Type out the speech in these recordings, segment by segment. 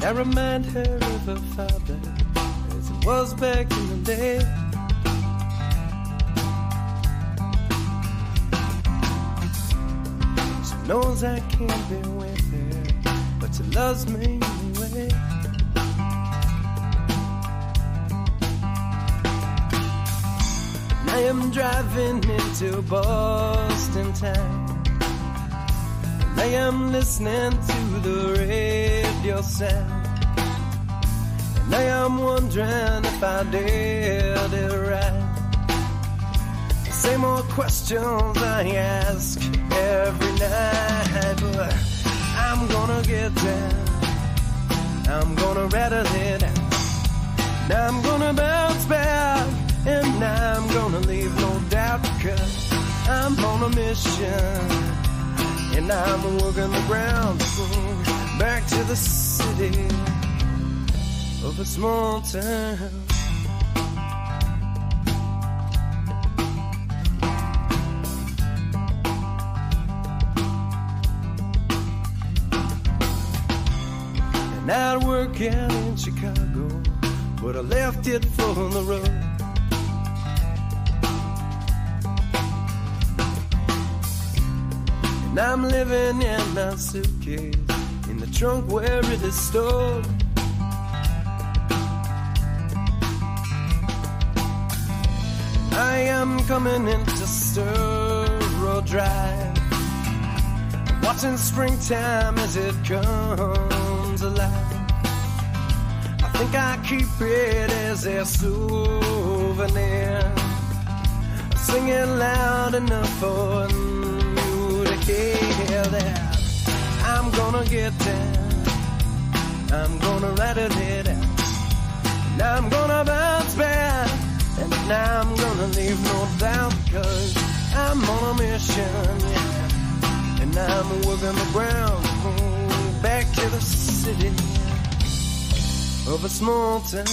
And I remind her of her father as it was back in the day. She knows I can't be with her, but she loves me anyway. I am driving into Boston town, and I am listening to the radio sound, and I am wondering if I did it right. The same old questions I ask every night, but I'm gonna get down, I'm gonna rattle it out, and I'm gonna bounce back, and I'm gonna leave no doubt, because I'm on a mission, and I'm working the ground back to the city of a small town. And I'd work out in Chicago, but I left it for the road. And I'm living in my suitcase, in the trunk where it is stored. I am coming into Sturrow Drive, watching springtime as it comes alive. I think I keep it as a souvenir, singing loud enough for that I'm gonna get down, I'm gonna rattle it out, and I'm gonna bounce back, and I'm gonna leave no doubt, because I'm on a mission, yeah, and I'm working the ground back to the city of a small town.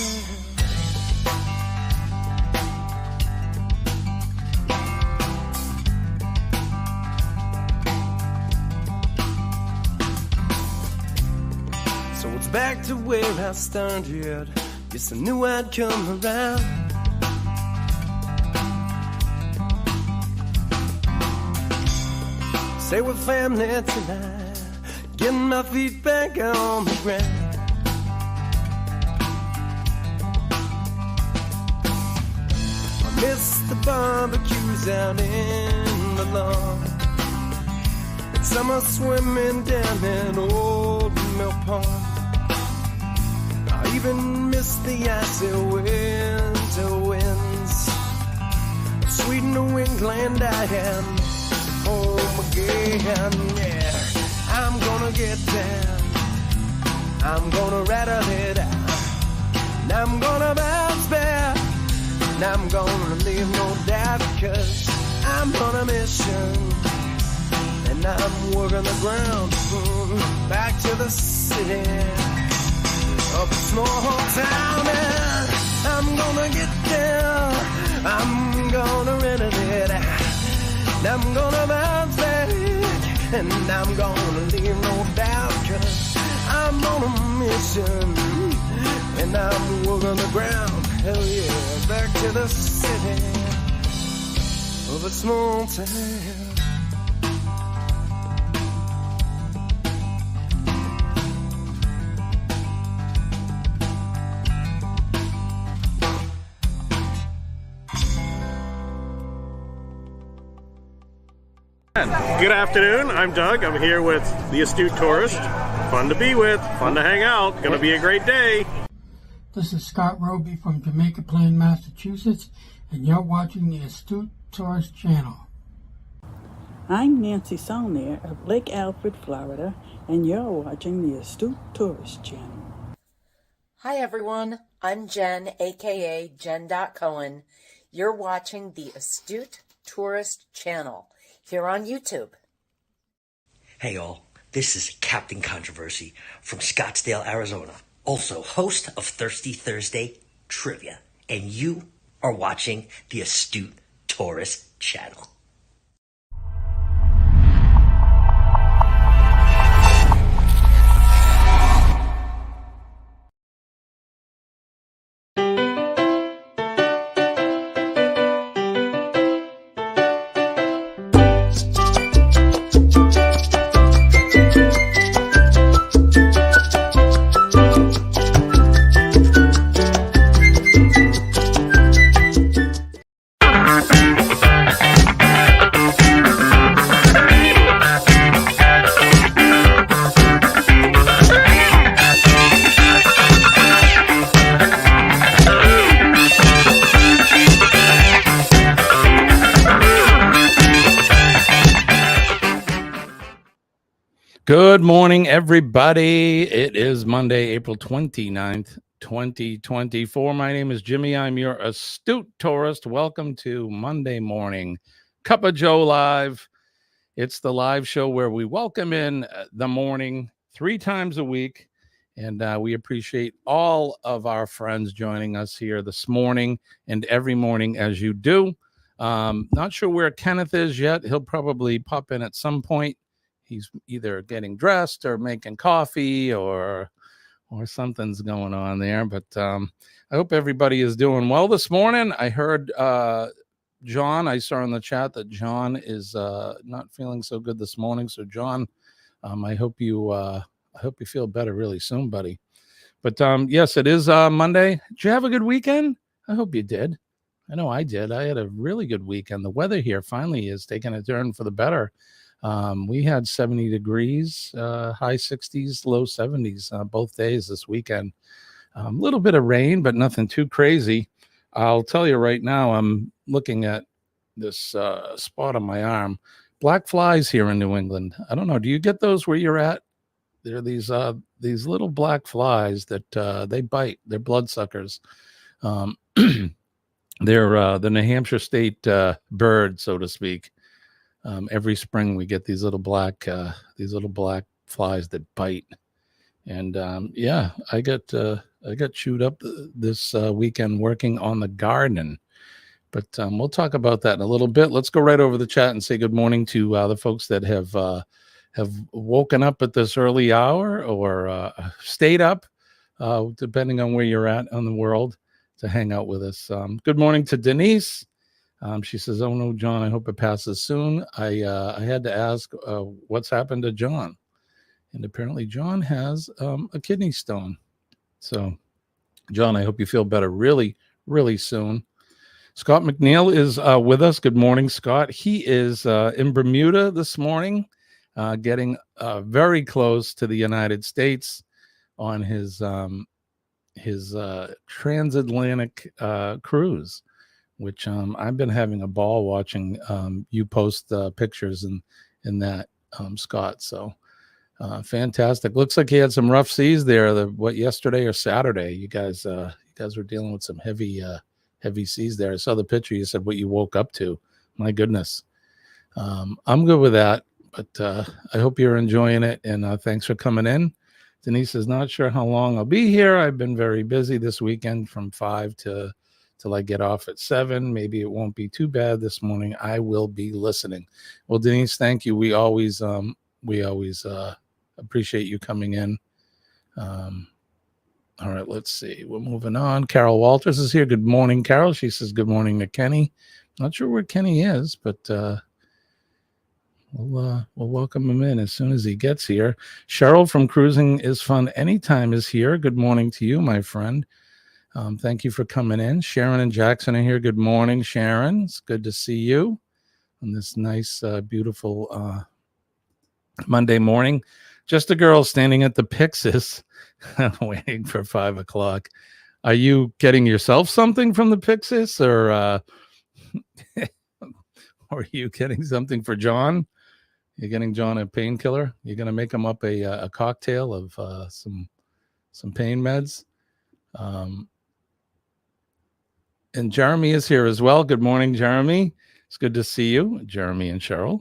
Back to where I started, guess I knew I'd come around. Say we're family tonight, getting my feet back on the ground. I miss the barbecues out in the lawn, and summer swimming down an old mill pond. I even miss the icy winter winds. Sweet New England, I am home again, yeah. I'm gonna get down, I'm gonna rattle it out, and I'm gonna bounce back, and I'm gonna leave no doubt, because I'm on a mission, and I'm working the ground back to the city of a small town, and I'm gonna get down, I'm gonna rent it out, and I'm gonna bounce back, and I'm gonna leave no doubt, cause I'm on a mission, and I'm working the ground, hell yeah, back to the city of a small town. Good afternoon, I'm Doug. I'm here with the Astute Tourist. Fun to be with, fun to hang out, gonna be a great day. This is Scott Roby from Jamaica Plain, Massachusetts, and you're watching the Astute Tourist channel. I'm Nancy Saulnier of Lake Alfred, Florida, and you're watching the Astute Tourist channel. Hi everyone, I'm Jen, aka Jen.Cohen. You're watching the Astute Tourist channel here on YouTube. Hey all, this is Captain Controversy from Scottsdale, Arizona, also host of Thirsty Thursday Trivia, and you are watching the Astute Tourist channel. Good morning, everybody. It is Monday, April 29th, 2024. My name is Jimmy. I'm your astute tourist. Welcome to Monday Morning Cup of Joe Live. It's the live show where we welcome in the morning 3 times a week. And we appreciate all of our friends joining us here this morning and every morning as you do. Not sure where Kenneth is yet. He'll probably pop in at some point. He's either getting dressed or making coffee or something's going on there. But I hope everybody is doing well this morning. I heard John, I saw in the chat that John is not feeling so good this morning. So John, I hope you feel better really soon, buddy. But yes, it is Monday. Did you have a good weekend? I hope you did. I know I did. I had a really good weekend. The weather here finally is taking a turn for the better. We had 70 degrees, high 60s, low 70s both days this weekend. A little bit of rain, but nothing too crazy. I'll tell you right now, I'm looking at this spot on my arm. Black flies here in New England. I don't know. Do you get those where you're at? There are these little black flies that they bite. They're bloodsuckers. They're the New Hampshire state bird, so to speak. Every spring we get these little black flies that bite, and I got chewed up this weekend working on the garden. But we'll talk about that in a little bit. Let's go right over the chat and say good morning to the folks that have woken up at this early hour or stayed up, depending on where you're at in the world, to hang out with us. Good morning to Denise. She says, "Oh no, John, I hope it passes soon." I had to ask what's happened to John, and apparently John has a kidney stone. So, John, I hope you feel better really, really soon. Scott McNeil is with us. Good morning, Scott. He is in Bermuda this morning, getting very close to the United States on his transatlantic cruise, which I've been having a ball watching you post pictures in that, Scott. So fantastic. Looks like he had some rough seas there. Yesterday or Saturday? You guys were dealing with some heavy seas there. I saw the picture. You said what you woke up to. My goodness. I'm good with that, but I hope you're enjoying it. And thanks for coming in. Denise is not sure how long I'll be here. I've been very busy this weekend from 5 till I get off at 7. Maybe it won't be too bad this morning. I will be listening. Well, Denise, thank you. We always appreciate you coming in. All right, let's see. We're moving on. Carol Walters is here. Good morning, Carol. She says good morning to Kenny. Not sure where Kenny is, but we'll welcome him in as soon as he gets here. Cheryl from Cruising is Fun Anytime is here. Good morning to you, my friend. Thank you for coming in. Sharon and Jackson are here. Good morning, Sharon. It's good to see you on this nice, beautiful Monday morning. Just a girl standing at the Pyxis waiting for 5 o'clock. Are you getting yourself something from the Pyxis, or are you getting something for John? You're getting John a painkiller? You're going to make him up a cocktail of some pain meds? And Jeremy is here as well. Good morning, Jeremy. It's good to see you, Jeremy and Cheryl.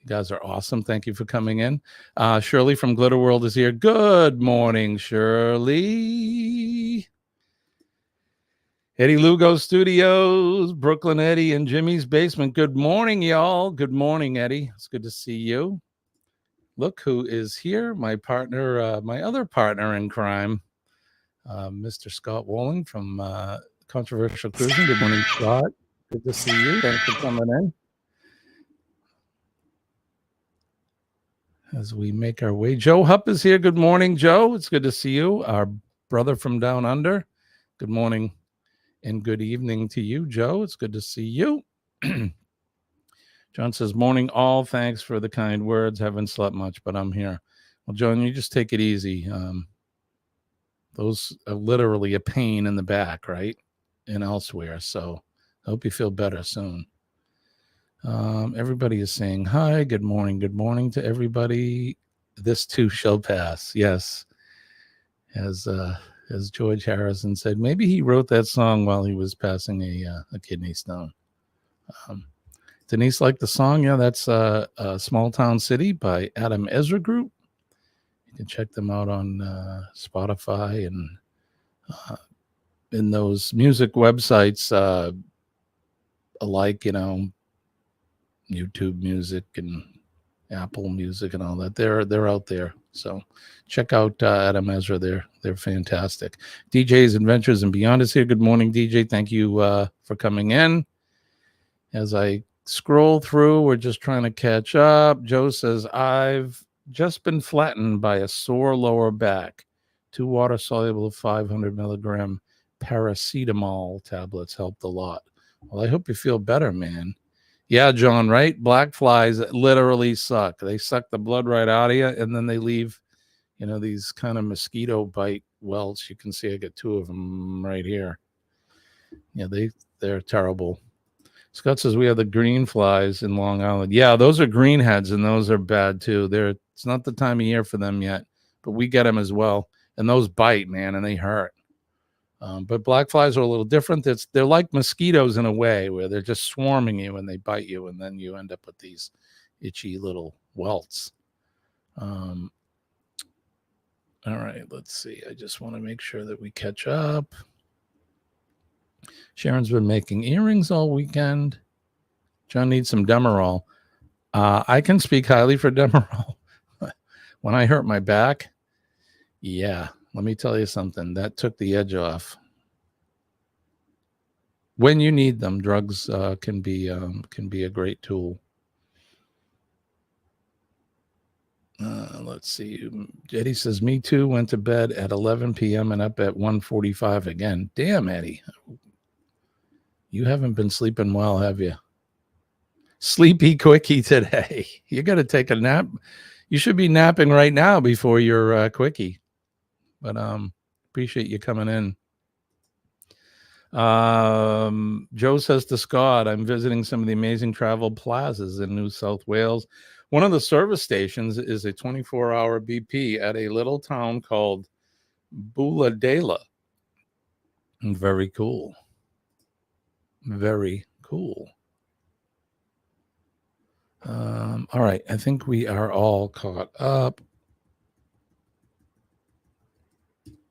You guys are awesome. Thank you for coming in. Shirley from Glitter World is here. Good morning, Shirley. Eddie Lugo Studios, Brooklyn Eddie and Jimmy's Basement. Good morning, y'all. Good morning, Eddie. It's good to see you. Look who is here. My partner, my other partner in crime, Mr. Scott Walling from Controversial Cruising. Good morning, Scott. Good to see you. Thanks for coming in. As we make our way, Joe Hupp is here. Good morning, Joe. It's good to see you. Our brother from down under. Good morning and good evening to you, Joe. It's good to see you. John says, morning all. Thanks for the kind words. Haven't slept much, but I'm here. Well, John, you just take it easy. Those are literally a pain in the back, right? And elsewhere. So I hope you feel better soon. Everybody is saying hi. Good morning. Good morning to everybody. this too shall pass. Yes. As George Harrison said, maybe he wrote that song while he was passing a kidney stone. Denise liked the song. Yeah, that's Small Town City by Adam Ezra Group. You can check them out on Spotify and in those music websites alike, YouTube Music and Apple Music and all that. They're out there. So check out Adam Ezra. They're fantastic. DJ's Adventures and Beyond is here. Good morning, DJ. Thank you for coming in. As I scroll through, we're just trying to catch up. Joe says, I've just been flattened by a sore lower back. 2 water-soluble 500 milligram paracetamol tablets helped a lot. Well, I hope you feel better, man. Yeah, John, right? Black flies literally suck. They suck the blood right out of you, and then they leave, these kind of mosquito bite welts. You can see I got 2 of them right here. Yeah, they're terrible. Scott says we have the green flies in Long Island. Yeah, those are greenheads, and those are bad too. It's not the time of year for them yet, but we get them as well. And those bite, man, and they hurt. But black flies are a little different. They're like mosquitoes in a way, where they're just swarming you and they bite you, and then you end up with these itchy little welts. All right, let's see. I just want to make sure that we catch up. Sharon's been making earrings all weekend. John needs some Demerol. I can speak highly for Demerol. When I hurt my back, yeah, let me tell you something. That took the edge off. When you need them, drugs can be a great tool. Let's see. Eddie says, me too. Went to bed at 11 p.m. and up at 1:45 again. Damn, Eddie. You haven't been sleeping well, have you? Sleepy quickie today. You got to take a nap. You should be napping right now before your quickie. But appreciate you coming in. Joe says to Scott, I'm visiting some of the amazing travel plazas in New South Wales. One of the service stations is a 24-hour BP at a little town called Booladela. Very cool. Very cool. All right. I think we are all caught up.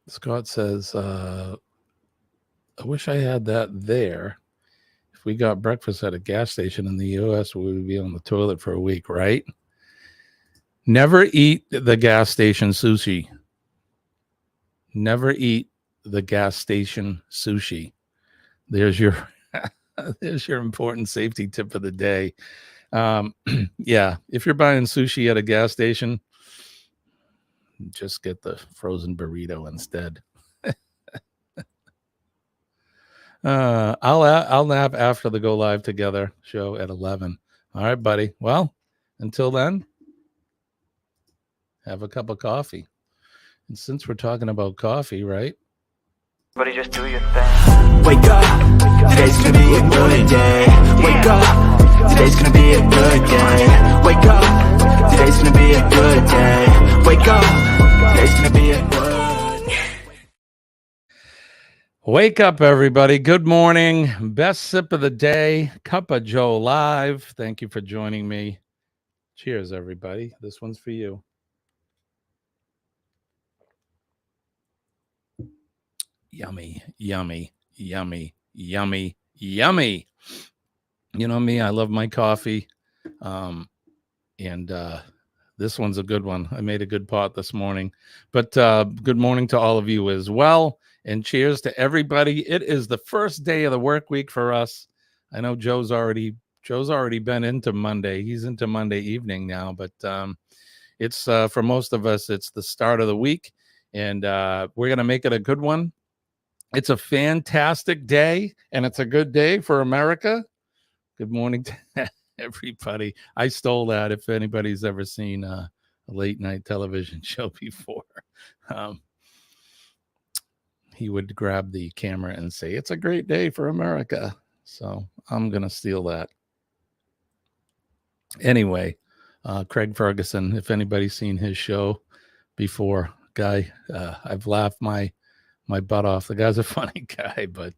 Scott says, I wish I had that there. If we got breakfast at a gas station in the U.S., we would be on the toilet for a week, right? Never eat the gas station sushi. Never eat the gas station sushi. There's your important safety tip of the day. Yeah, if you're buying sushi at a gas station, just get the frozen burrito instead. I'll nap after the Go Live Together show at 11. All right, buddy. Well, until then, have a cup of coffee. And since we're talking about coffee, right? Everybody just do your thing. Wake up, today's gonna be a good day. Wake up, today's gonna be a good day. Wake up, today's gonna be a good day. Wake up, today's gonna be a good. Wake up, everybody. Good morning. Best sip of the day. Cup of Joe Live. Thank you for joining me. Cheers, everybody. This one's for you. Yummy, yummy, yummy, yummy, yummy. You know me, I love my coffee. And this one's a good one. I made a good pot this morning. But good morning to all of you as well. And cheers to everybody. It is the first day of the work week for us. I know Joe's already been into Monday. He's into Monday evening now, but it's for most of us, it's the start of the week, and we're going to make it a good one. It's a fantastic day, and it's a good day for America. Good morning to everybody. I stole that if anybody's ever seen a late night television show before. He would grab the camera and say, it's a great day for America. So I'm going to steal that. Anyway, Craig Ferguson. If anybody's seen his show before, guy, I've laughed my butt off. The guy's a funny guy, but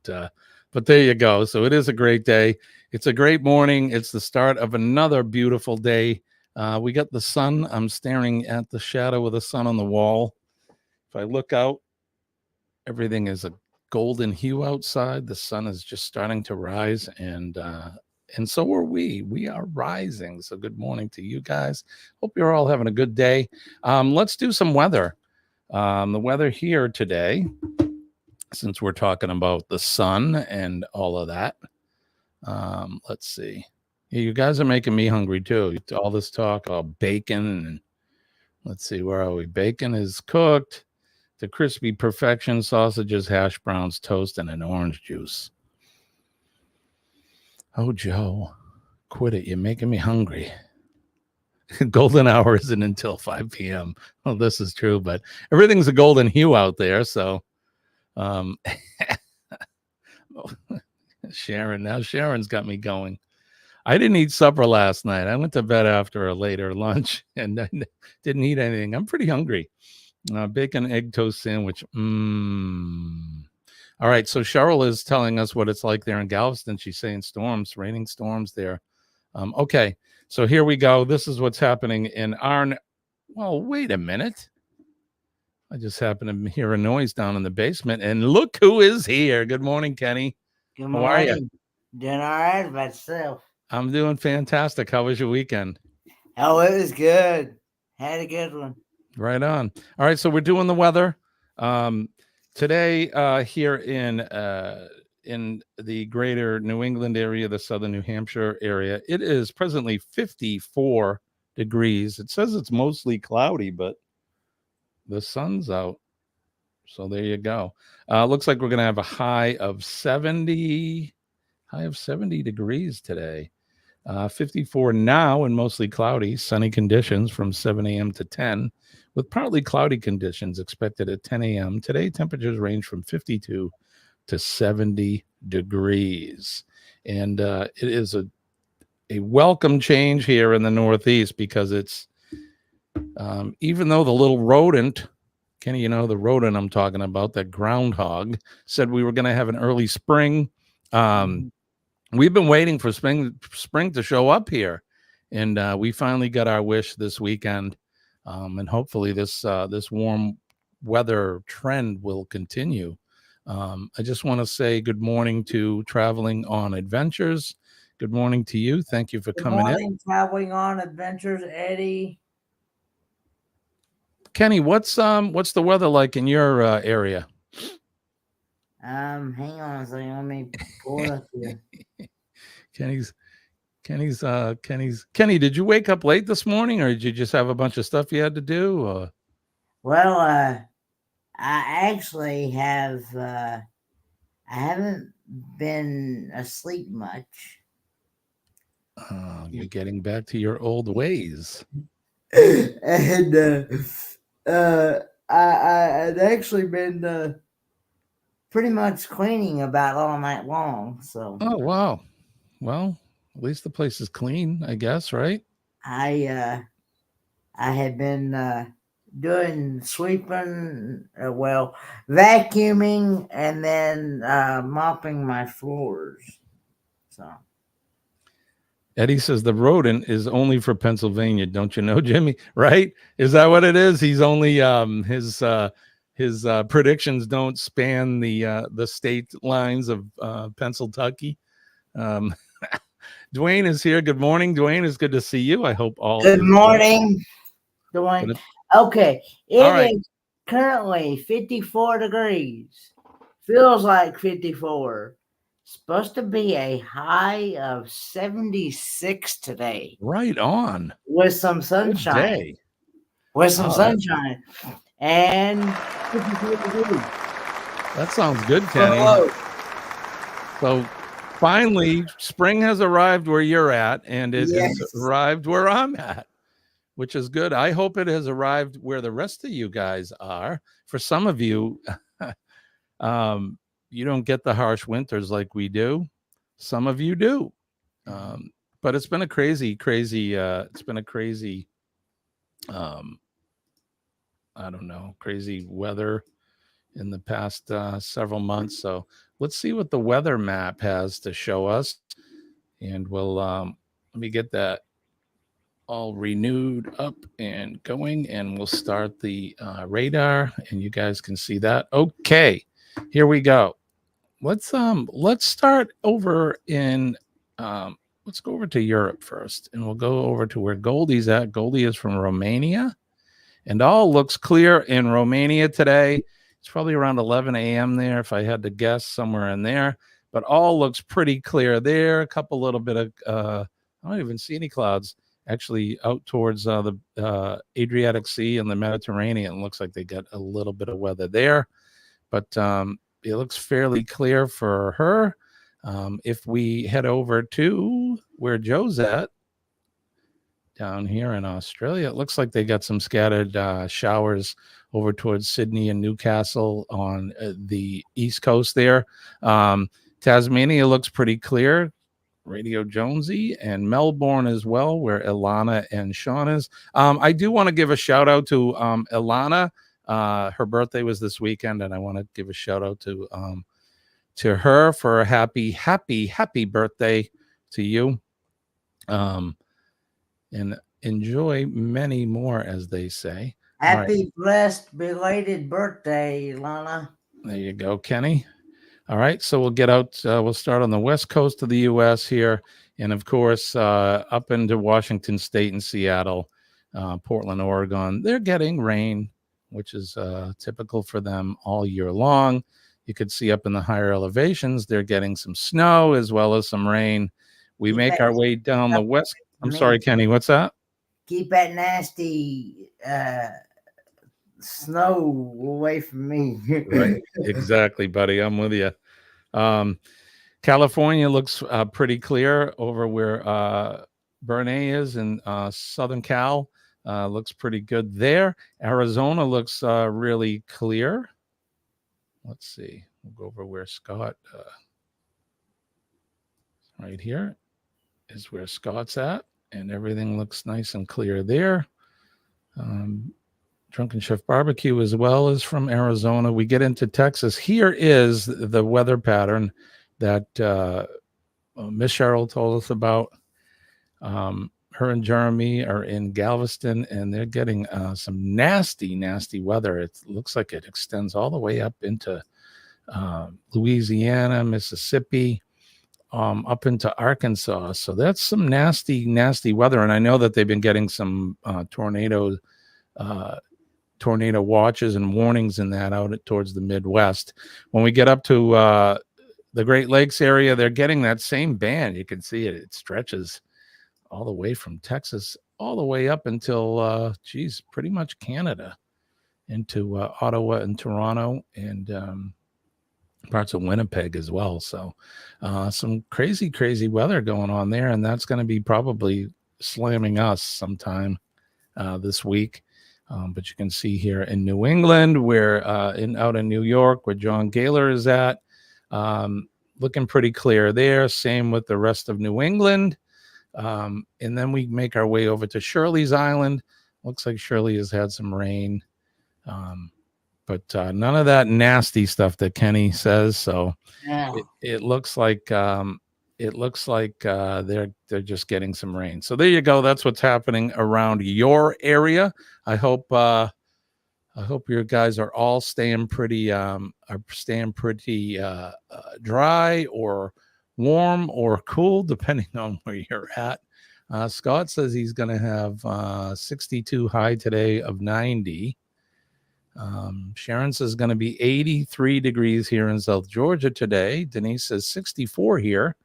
there you go. So it is a great day. It's a great morning. It's the start of another beautiful day. We got the sun. I'm staring at the shadow of the sun on the wall. If I look out, everything is a golden hue outside. The sun is just starting to rise, and so are we. We are rising. So good morning to you guys. Hope you're all having a good day. Let's do some weather. The weather here today, since we're talking about the sun and all of that. Let's see. Yeah, you guys are making me hungry too. All this talk about bacon. And let's see, where are we? Bacon is cooked to crispy perfection. Sausages, hash browns, toast, and an orange juice. Oh, Joe, quit it. You're making me hungry. Golden hour isn't until 5 p.m. Well, this is true, but everything's a golden hue out there. So, Sharon's got me going. I didn't eat supper last night. I went to bed after a later lunch and I didn't eat anything. I'm pretty hungry. Bacon, egg toast sandwich. All right. So Cheryl is telling us what it's like there in Galveston. She's saying storms, raining storms there. Okay. So here we go. This is what's happening in our. Well, wait a minute. I just happened to hear a noise down in the basement, and look who is here. Good morning, Kenny. Good morning. How are you? Doing all right myself. I'm doing fantastic. How was your weekend? Oh, it was good. Had a good one. Right on. All right, so we're doing the weather today here in the greater New England area, the southern New Hampshire area. It is presently 54 degrees. It says it's mostly cloudy, but the sun's out. So there you go. Looks like we're going to have a high of 70 degrees today. 54 now and mostly cloudy, sunny conditions from 7 a.m. to 10, with partly cloudy conditions expected at 10 a.m. Today, temperatures range from 52 to 70 degrees. And it is a welcome change here in the Northeast because it's, even though the little rodent, Kenny, you know, the rodent I'm talking about, that groundhog, said we were going to have an early spring. We've been waiting for spring to show up here, and we finally got our wish this weekend. And hopefully this warm weather trend will continue. I just want to say good morning to Traveling on Adventures. Good morning to you. Thank you for coming in. Traveling on Adventures, Eddie. Kenny, what's the weather like in your area? Hang on a second. Let me pull it up here. Kenny, did you wake up late this morning, or did you just have a bunch of stuff you had to do? Well, I actually have. I haven't been asleep much. You're getting back to your old ways. And I'd actually been pretty much cleaning about all night long. So. Oh wow! Well, at least the place is clean, I guess, right? I had been doing sweeping, vacuuming, and then mopping my floors. So. Eddie says the rodent is only for Pennsylvania. Don't you know, Jimmy? Right? Is that what it is? He's only his predictions don't span the state lines of Pennsylvania. Dwayne is here. Good morning, Dwayne. It's good to see you. I hope all. Good morning, Dwayne. Okay, it is currently 54 degrees. Feels like 54. Supposed to be a high of 76 today. Right on. With some sunshine. With some sunshine. And 54 degrees. That sounds good, Kenny. So finally, spring has arrived where you're at, and it has arrived where I'm at, which is good. I hope it has arrived where the rest of you guys are. For some of you, you don't get the harsh winters like we do. Some of you do. but it's been a crazy, it's been a crazy, I don't know, crazy weather in the past several months. So let's see what the weather map has to show us. And we'll, let me get that all renewed up and going, and we'll start the radar, and you guys can see that. Okay, here we go. Let's start over in, let's go over to Europe first, and we'll go over to where Goldie's at. Goldie is from Romania, and all looks clear in Romania today. It's probably around 11 a.m. there, if I had to guess, somewhere in there. But all looks pretty clear there. A couple little bit of, I don't even see any clouds actually out towards the Adriatic Sea and the Mediterranean. It looks like they got a little bit of weather there, but it looks fairly clear for her. If we head over to where Joe's at, down here in Australia, it looks like they got some scattered showers over towards Sydney and Newcastle on the east coast there. Tasmania looks pretty clear. Radio Jonesy, and Melbourne as well, where Ilana and Sean is. I do want to give a shout out to Ilana. Her birthday was this weekend, and I want to give a shout out to her for a happy birthday to you. And enjoy many more, as they say. Happy, blessed, belated birthday, Lana. There you go, Kenny. All right, so we'll get out. We'll start on the west coast of the U.S. here, and of course, up into Washington State and Seattle, Portland, Oregon. They're getting rain, which is typical for them all year long. You could see up in the higher elevations, they're getting some snow as well as some rain. We make our way down the west. I'm sorry, Kenny. What's that? Keep that nasty snow away from me. Right. Exactly, buddy. I'm with you. California looks pretty clear over where Bernay is in Southern Cal. Looks pretty good there. Arizona looks really clear. Let's see. We'll go over where Scott, right here is where Scott's at, and everything looks nice and clear there. Drunken Chef Barbecue as well is from Arizona. We get into Texas. Here is the weather pattern that Miss Cheryl told us about. Her and Jeremy are in Galveston, and they're getting some nasty weather. It looks like it extends all the way up into Louisiana, Mississippi, up into Arkansas. So that's some nasty weather. And I know that they've been getting some tornado watches and warnings in that out towards the Midwest. When we get up to the Great Lakes area, they're getting that same band. You can see it. It stretches all the way from Texas all the way up until, pretty much Canada, into Ottawa and Toronto, and parts of Winnipeg as well. So some crazy weather going on there, and that's going to be probably slamming us sometime this week. But you can see here in New England, where out in New York, where John Gaylor is at, looking pretty clear there. Same with the rest of New England. And then we make our way over to Shirley's Island. Looks like Shirley has had some rain, but none of that nasty stuff that Kenny says. So it looks like they're just getting some rain. So there you go. That's what's happening around your area. I hope your guys are all staying pretty dry or warm or cool, depending on where you're at. Scott says he's going to have 62 high today of 90. Sharon says going to be 83 degrees here in South Georgia today. Denise says 64 here,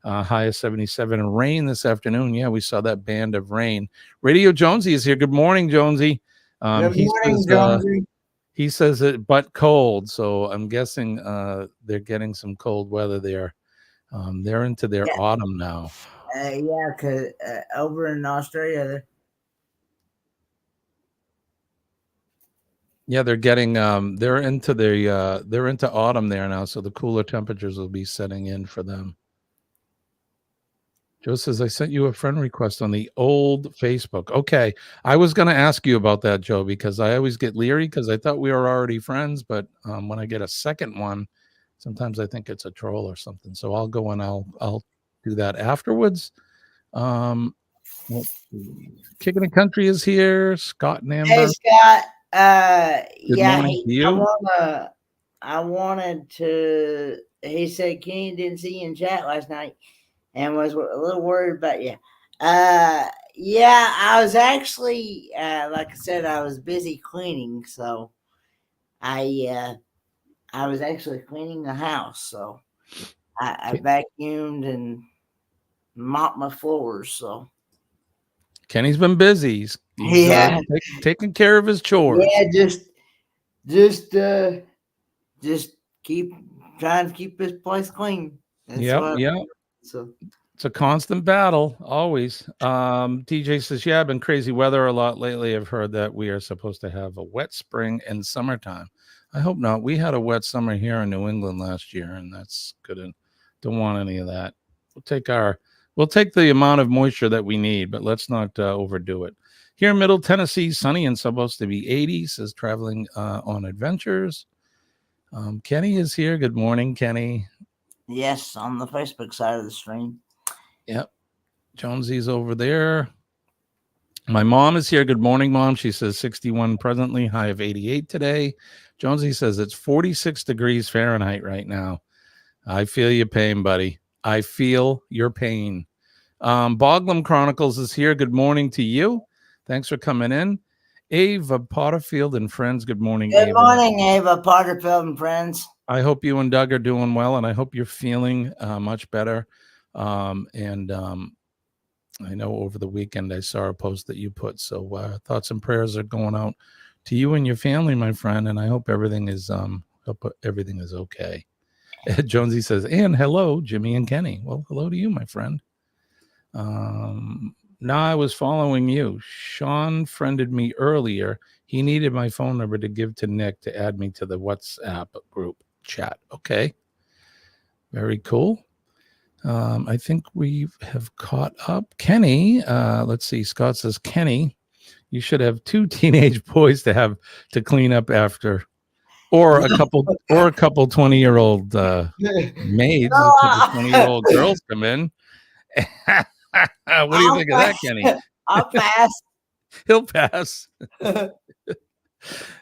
high of 77, and rain this afternoon. Yeah, we saw that band of rain. Radio Jonesy is here. Good morning, Jonesy. Good morning, Jonesy. He says it, but cold. So I'm guessing they're getting some cold weather there. They're into their autumn now. Yeah, because over in Australia. Yeah, they're getting they're into autumn there now, so the cooler temperatures will be setting in for them. Joe says, I sent you a friend request on the old Facebook. Okay. I was going to ask you about that, Joe, because I always get leery because I thought we were already friends. But when I get a second one, sometimes I think it's a troll or something. So I'll go and I'll do that afterwards. Well, Kicking the Country is here. Scott and Amber. Hey, Scott. Good Yeah, morning to you. I wanted to. He said Kenny didn't see you in chat last night, and was a little worried about you. Yeah, I was actually, like I said, I was busy cleaning, so I was actually cleaning the house, so I vacuumed and mopped my floors. So Kenny's been busy. He's taking care of his chores. Yeah, just keep trying to keep this place clean. Yeah. So it's a constant battle, always. TJ says, yeah, been crazy weather a lot lately. I've heard that we are supposed to have a wet spring and summertime. I hope not. We had a wet summer here in New England last year, and that's good. And don't want any of that. We'll take the amount of moisture that we need, but let's not overdo it. Here in Middle Tennessee, sunny and supposed to be 80, says traveling on adventures. Kenny is here. Good morning, Kenny. Yes, on the Facebook side of the stream. Yep. Jonesy's over there. My mom is here. Good morning, Mom. She says 61 presently, high of 88 today. Jonesy says it's 46 degrees Fahrenheit right now. I feel your pain, buddy. I feel your pain. Boglum Chronicles is here. Good morning to you. Thanks for coming in. Ava Potterfield and friends. Good morning, Good Ava. morning, Ava Potterfield and friends. I hope you and Doug are doing well, and I hope you're feeling much better. I know over the weekend I saw a post that you put. So thoughts and prayers are going out to you and your family, my friend, and I hope everything is okay. Jonesy says, and hello, Jimmy and Kenny. Well, hello to you, my friend. Now I was following you. Sean friended me earlier. He needed my phone number to give to Nick to add me to the WhatsApp group chat. Okay. Very cool. I think we have caught up. Kenny, let's see. Scott says, Kenny, you should have 2 teenage boys to clean up after, or a couple 20-year-old maids. A couple 20-year-old girls come in. What do you think of that, Kenny? I'll pass. He'll pass.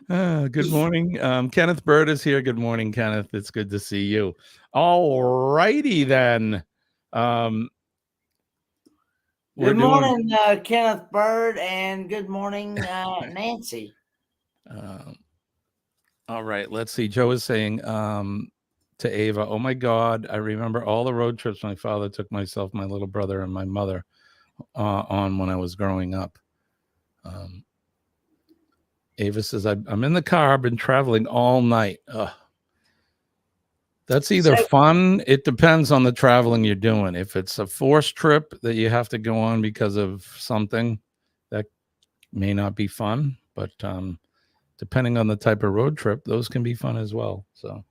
Good morning. Kenneth Bird is here. Good morning, Kenneth. It's good to see you. All righty then. Good morning, Kenneth Bird, and good morning, Nancy. All right, let's see. Joe is saying to Ava, oh my God, I remember all the road trips my father took myself, my little brother, and my mother on when I was growing up. Ava says, I'm in the car. I've been traveling all night. That's either fun. It depends on the traveling you're doing. If it's a forced trip that you have to go on because of something, that may not be fun. But depending on the type of road trip, those can be fun as well. So,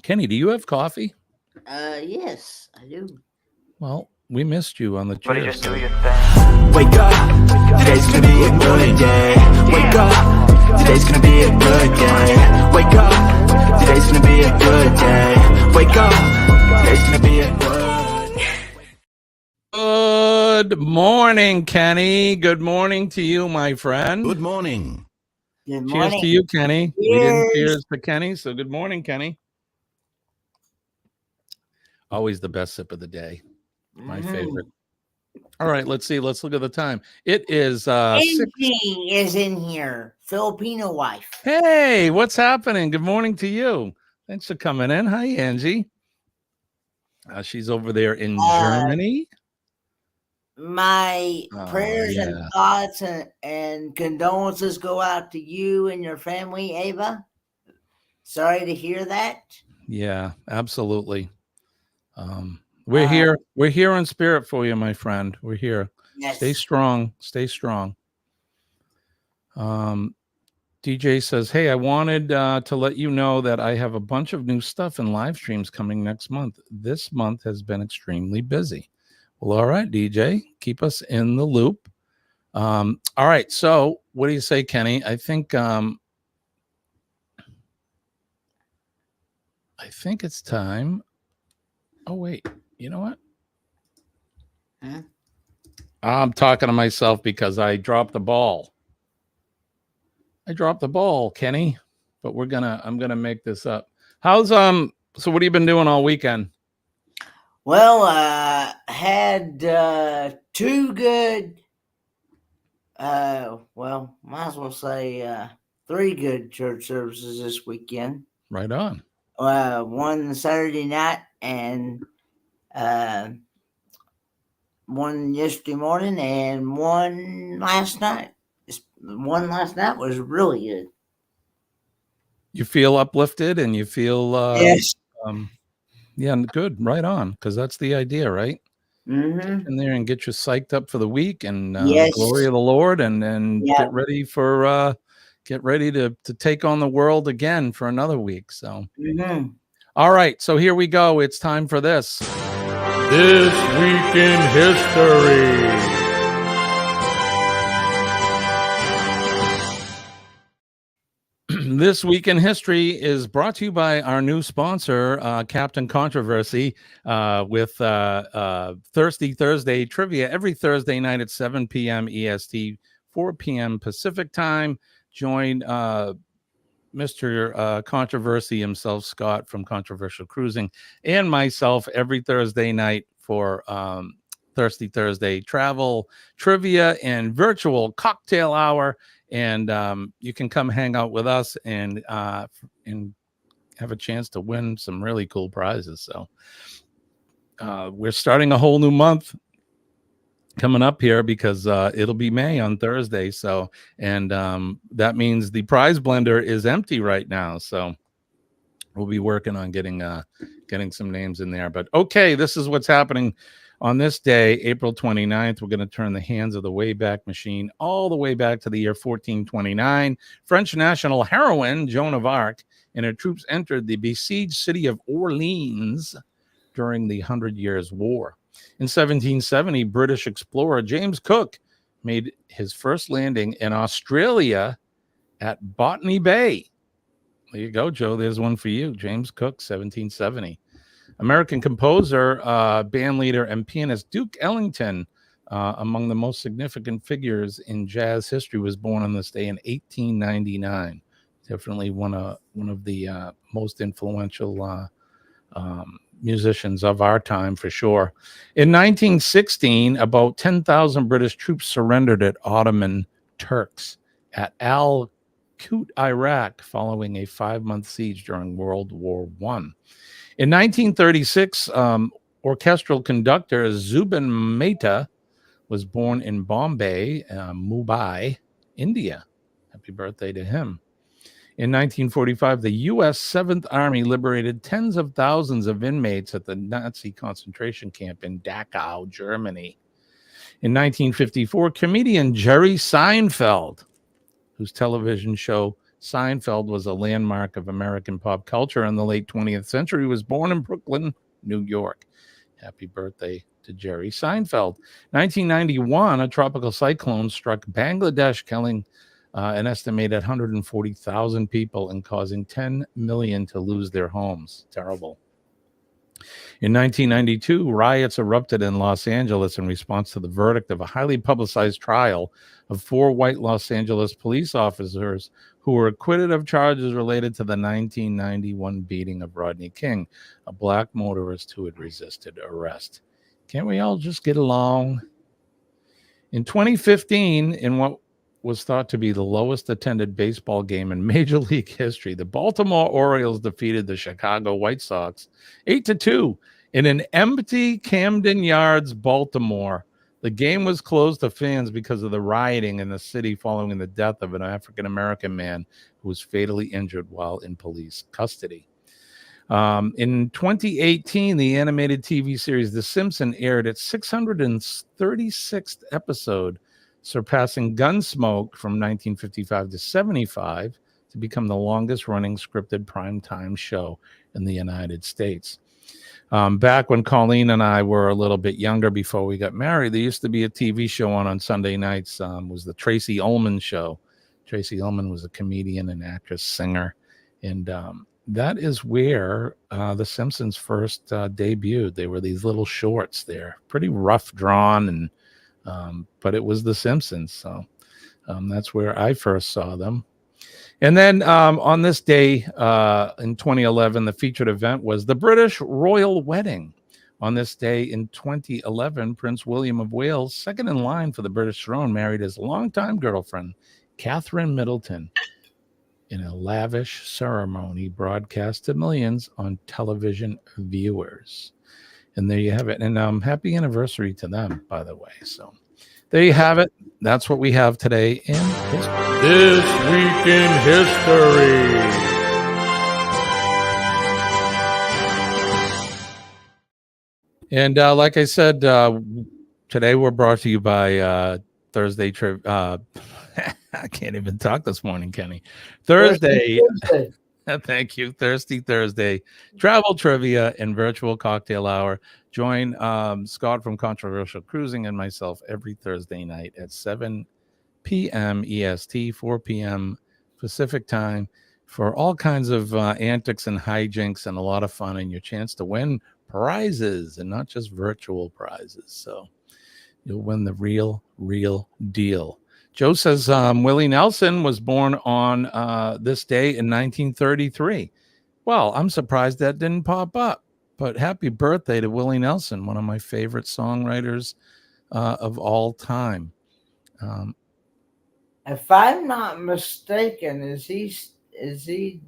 Kenny, do you have coffee? Yes, I do. Well, we missed you on the But trip. just do your thing. Wake up, today's gonna be a good day. Wake up, today's gonna be a good day. Wake up, today's gonna be a good day. Wake up, today's gonna be a Good morning, Kenny. Good morning to you, my friend. Good morning. Good Cheers morning. to you, Kenny. Cheers. We didn't cheers to Kenny, so good morning, Kenny. Always the best sip of the day. My favorite. All right, let's see. Let's look at the time. It is Angie is in here. Filipino wife. Hey, what's happening? Good morning to you. Thanks for coming in. Hi, Angie. She's over there in Germany. My prayers and thoughts and condolences go out to you and your family, Ava. Sorry to hear that. Yeah, absolutely. We're here. We're here in spirit for you, my friend. We're here. Yes. Stay strong. Stay strong. Do DJ says, hey, I wanted to let you know that I have a bunch of new stuff and live streams coming next month. This month has been extremely busy. Well, all right, DJ, keep us in the loop. All right, so what do you say, Kenny? I think it's time. Oh, wait, you know what? Huh? I'm talking to myself because I dropped the ball. Kenny, but I'm gonna make this up. How's so what have you been doing all weekend? Well, had 2 good, well, might as well say 3 good church services this weekend. Right on. One Saturday night and one yesterday morning and one last night. One last night was really good. You feel uplifted and you feel Yes. Yeah, good. Right on, because that's the idea, right? Mm-hmm. Get in there and get you psyched up for the week and Yes. the glory of the Lord, and Yeah. get ready to take on the world again for another week. So, Mm-hmm. All right, so here we go. It's time for this. This Week in History. This Week in History is brought to you by our new sponsor, Captain Controversy, with Thirsty Thursday trivia every Thursday night at 7 p.m. EST, 4 p.m. Pacific time. Join Mr. Controversy himself, Scott from Controversial Cruising, and myself every Thursday night for Thirsty Thursday travel, trivia, and virtual cocktail hour. And you can come hang out with us and have a chance to win some really cool prizes. So we're starting a whole new month coming up here because it'll be May on Thursday. So, and that means the prize blender is empty right now. So we'll be working on getting some names in there. But okay, this is what's happening on this day, April 29th. We're going to turn the hands of the Wayback Machine all the way back to the year 1429. French national heroine Joan of Arc and her troops entered the besieged city of Orleans during the 100 Years' War. In 1770, British explorer James Cook made his first landing in Australia at Botany Bay. There you go, Joe. There's one for you. James Cook, 1770. American composer, band leader, and pianist Duke Ellington, among the most significant figures in jazz history, was born on this day in 1899. Definitely one of the most influential musicians of our time, for sure. In 1916, about 10,000 British troops surrendered at Ottoman Turks at Al-Kut, Iraq, following a 5-month siege during World War I. In 1936, orchestral conductor Zubin Mehta was born in Bombay, Mumbai, India. Happy birthday to him. In 1945, the U.S. 7th Army liberated tens of thousands of inmates at the Nazi concentration camp in Dachau, Germany. In 1954, comedian Jerry Seinfeld, whose television show Seinfeld was a landmark of American pop culture in the late 20th century, was born in Brooklyn, New York. Happy birthday to Jerry Seinfeld. 1991, a tropical cyclone struck Bangladesh, killing an estimated 140,000 people and causing 10 million to lose their homes. Terrible. In 1992, riots erupted in Los Angeles in response to the verdict of a highly publicized trial of 4 white Los Angeles police officers who were acquitted of charges related to the 1991 beating of Rodney King, a black motorist who had resisted arrest. Can't we all just get along? In 2015, in what was thought to be the lowest attended baseball game in Major League history, the Baltimore Orioles defeated the Chicago White Sox 8-2 in an empty Camden Yards, Baltimore. The game was closed to fans because of the rioting in the city following the death of an African-American man who was fatally injured while in police custody. In 2018, the animated TV series The Simpsons aired its 636th episode, surpassing Gunsmoke from 1955 to 75 to become the longest running scripted primetime show in the United States. Back when Colleen and I were a little bit younger before we got married, there used to be a TV show on Sunday nights, was the Tracy Ullman Show. Tracy Ullman was a comedian and actress, singer, and that is where The Simpsons first debuted. They were these little shorts there, pretty rough drawn, and but it was The Simpsons, so that's where I first saw them. And then on this day in 2011, the featured event was the British Royal Wedding. On this day in 2011, Prince William of Wales, second in line for the British throne, married his longtime girlfriend, Catherine Middleton, in a lavish ceremony broadcast to millions on television viewers. And there you have it. And happy anniversary to them, by the way. So there you have it. That's what we have today in history. This Week in History. And like I said, today we're brought to you by Thursday Trip. I can't even talk this morning, Kenny. Thursday. Thank you. Thirsty Thursday, travel trivia and virtual cocktail hour. Join Scott from Controversial Cruising and myself every Thursday night at 7 p.m. EST, 4 p.m. Pacific time for all kinds of antics and hijinks and a lot of fun and your chance to win prizes and not just virtual prizes. So you'll win the real deal. Joe says Willie Nelson was born on this day in 1933. Well, I'm surprised that didn't pop up. But happy birthday to Willie Nelson, one of my favorite songwriters of all time. If I'm not mistaken, is he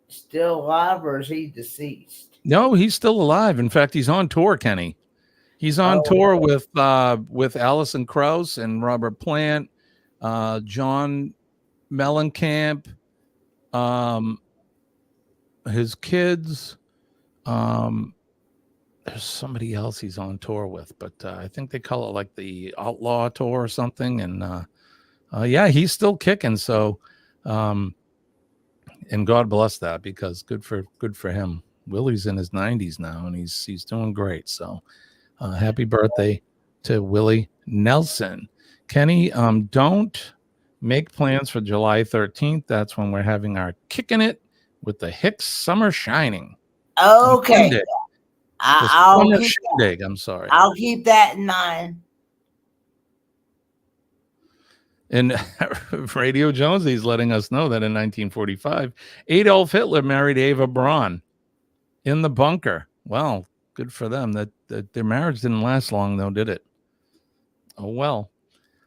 still alive or is he deceased? No, he's still alive. In fact, he's on tour, Kenny. He's on tour with Alison Krauss and Robert Plant, John Mellencamp, his kids. There's somebody else he's on tour with, but I think they call it like the Outlaw Tour or something. And yeah, he's still kicking. So, and God bless that, because good for him. Willie's in his 90s now, and he's doing great. So, happy birthday to Willie Nelson. Kenny, don't make plans for July 13th. That's when we're having our Kicking It with the Hicks Summer Shining. Okay. I'll keep that in mind. And Radio Jonesy's letting us know that in 1945, Adolf Hitler married Eva Braun in the bunker. Well, good for them. That their marriage didn't last long, though, did it? Oh, well.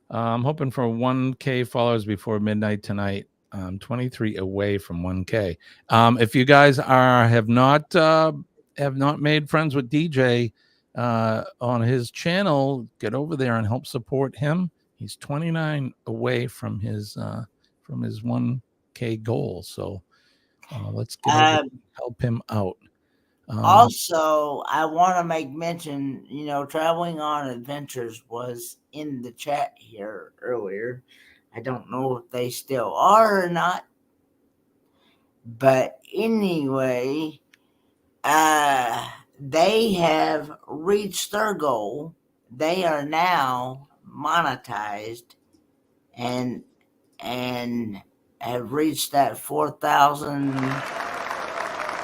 I'm hoping for 1K followers before midnight tonight. 23 away from 1K. If you guys have not made friends with DJ on his channel, get over there and help support him. He's 29 away from his 1K goal. So let's help him out. Also, I want to make mention, Traveling on Adventures was in the chat here earlier. I don't know if they still are or not. But anyway, they have reached their goal. They are now monetized and have reached that 4,000.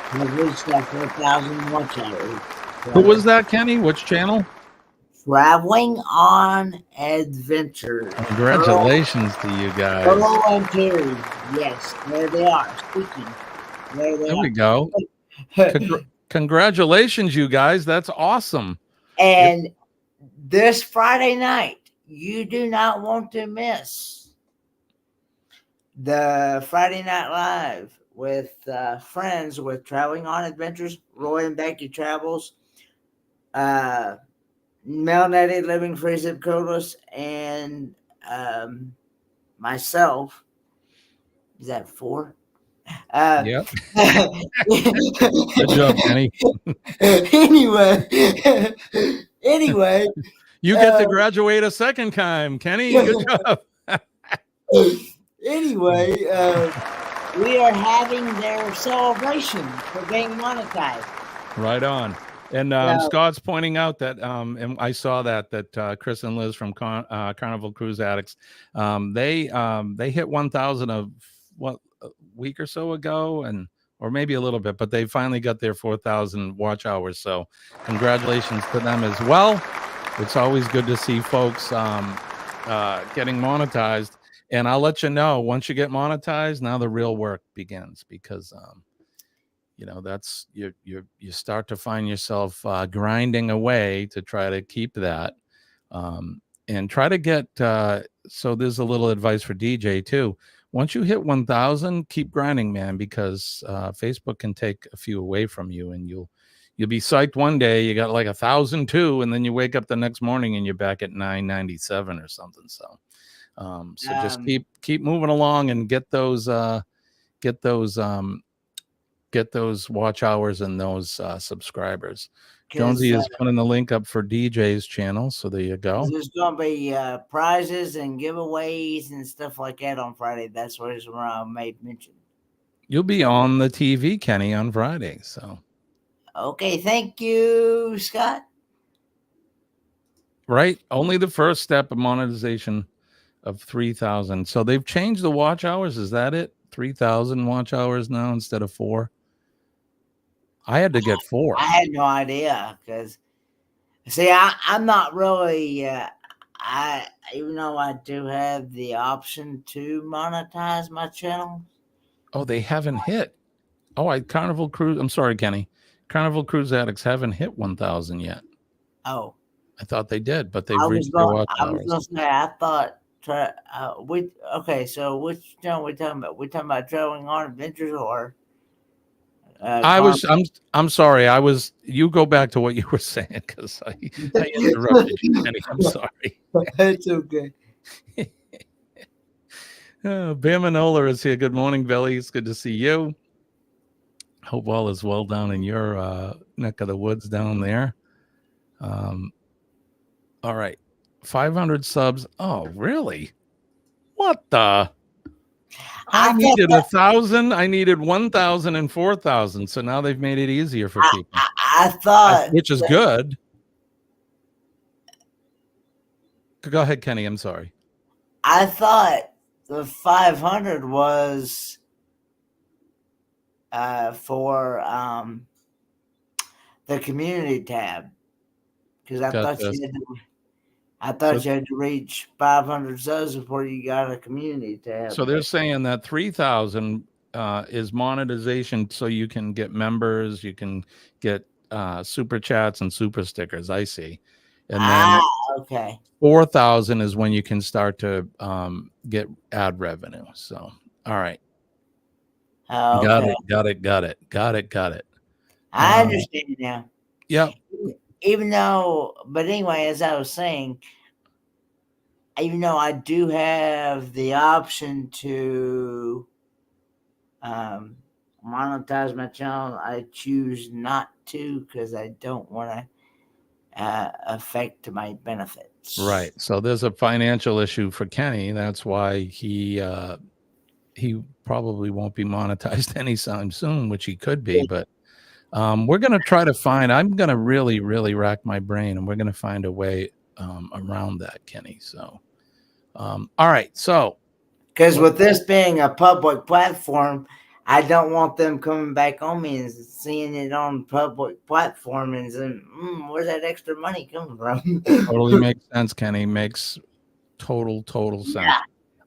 Have reached that 4,000 watch hours. Who was that, Kenny? Which channel? Traveling on Adventures. Congratulations to you guys. Hello and Terry. Yes, there they are. Speaking. There we go. Congratulations, you guys. That's awesome. And this Friday night, you do not want to miss the Friday Night Live with friends with Traveling on Adventures, Roy and Becky Travels, Mel Nettie Living Free Zip Codeless, and myself. Is that 4? Yep. Good job, Kenny. Anyway, You get to graduate a second time, Kenny. Good job. Anyway, we are having their celebration for being monetized. Right on. And Scott's pointing out that, and I saw that Chris and Liz from Carnival Cruise Addicts, they hit 1,000 a week or so ago, or maybe a little bit, but they finally got their 4,000 watch hours. So congratulations to them as well. It's always good to see folks getting monetized. And I'll let you know, once you get monetized, now the real work begins, because that's you start to find yourself grinding away to try to keep that, and try to get so there's a little advice for DJ too. Once you hit 1,000, keep grinding, man, because Facebook can take a few away from you, and you'll be psyched one day you got like 1,002, and then you wake up the next morning and you're back at 997 or something. So just keep moving along and get those watch hours and those subscribers. Jonesy is putting the link up for DJ's channel, so there you go. There's going to be prizes and giveaways and stuff like that on Friday. That's what I made mention. You'll be on the TV, Kenny, on Friday. So, okay, thank you, Scott. Right, only the first step of monetization of 3,000. So they've changed the watch hours. Is that it? 3,000 watch hours now instead of 4. I had to get 4. I had no idea, because see, I'm not really even though I do have the option to monetize my channel. Oh, they haven't hit. Oh, Carnival Cruise. I'm sorry, Kenny. Carnival Cruise Addicts haven't hit 1,000 yet. Oh, I thought they did, but they've reached their watch hours. I was going to say, I thought. Okay, so which channel we talking about? We talking about Traveling on Adventures or? I'm sorry. You go back to what you were saying, because I interrupted you, Kenny. I'm sorry. It's okay. Bam Manola is here. Good morning, Billy. It's good to see you. Hope all is well down in your neck of the woods down there. All right. 500 subs. Oh, really? What the? I needed 1,000. I needed 1,000 and 4,000. So now they've made it easier for people. I thought, which is good. Go ahead, Kenny. I'm sorry. I thought the 500 was for the community tab, because I thought you had to reach 500 subs before you got a community tab. So they're saying that 3,000 is monetization, so you can get members, you can get super chats and super stickers. I see. And then okay. 4,000 is when you can start to get ad revenue. So, all right. Okay. Got it. I understand now. Yeah. Even though, but anyway, as I was saying, even though I do have the option to monetize my channel, I choose not to, because I don't want to affect my benefits. Right. So there's a financial issue for Kenny. That's why he probably won't be monetized anytime soon, which he could be, but we're going to try to find, I'm going to really, really rack my brain, and we're going to find a way around that, Kenny. So, all right. So, because with this being a public platform, I don't want them coming back on me and seeing it on public platform and saying, where's that extra money coming from? Totally makes sense, Kenny. Makes total sense. Yeah.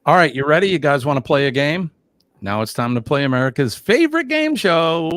All right. You ready? You guys want to play a game? Now it's time to play America's favorite game show.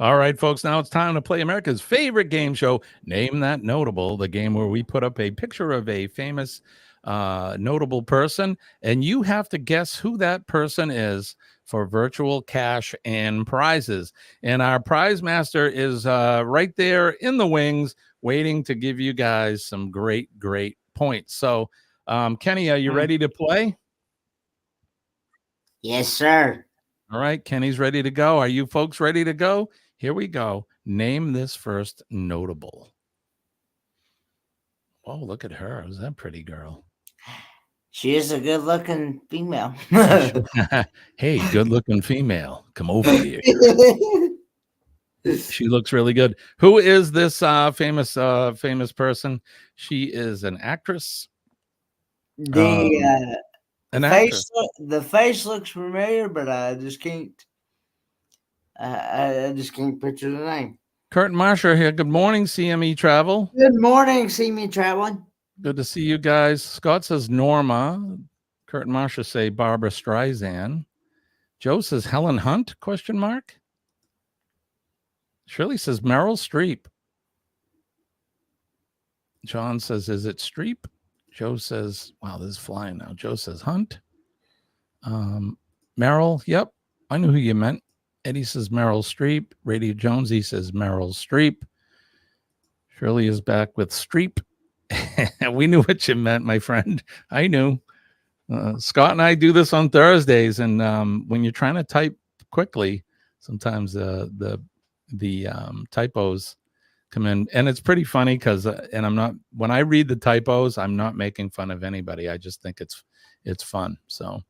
All right, folks, now it's time to play America's favorite game show, Name That Notable, the game where we put up a picture of a famous notable person, and you have to guess who that person is for virtual cash and prizes. And our prize master is right there in the wings, waiting to give you guys some great points. So, Kenny, are you ready to play? Yes, sir. All right, Kenny's ready to go. Are you folks ready to go? Here we go. Name this first notable. Oh, look at her. Who's that pretty girl? She is a good-looking female. Hey, good-looking female. Come over here. She looks really good. Who is this famous person? She is an actress. The actress. The face looks familiar, but I just can't. I just can't picture the name. Kurt Marsha here. Good morning, CME Travel. Good morning, CME Traveling. Good to see you guys. Scott says Norma. Kurt and Marsha say Barbara Streisand. Joe says Helen Hunt, ? Shirley says Meryl Streep. John says, is it Streep? Joe says, wow, this is flying now. Joe says Hunt. Meryl, yep, I knew who you meant. Eddie says Meryl Streep. Radio Jonesy says Meryl Streep. Shirley is back with Streep. We knew what you meant, my friend. I knew. Scott and I do this on Thursdays, and when you're trying to type quickly, sometimes the typos come in, and it's pretty funny because and I'm not, when I read the typos, I'm not making fun of anybody. I just think it's fun. So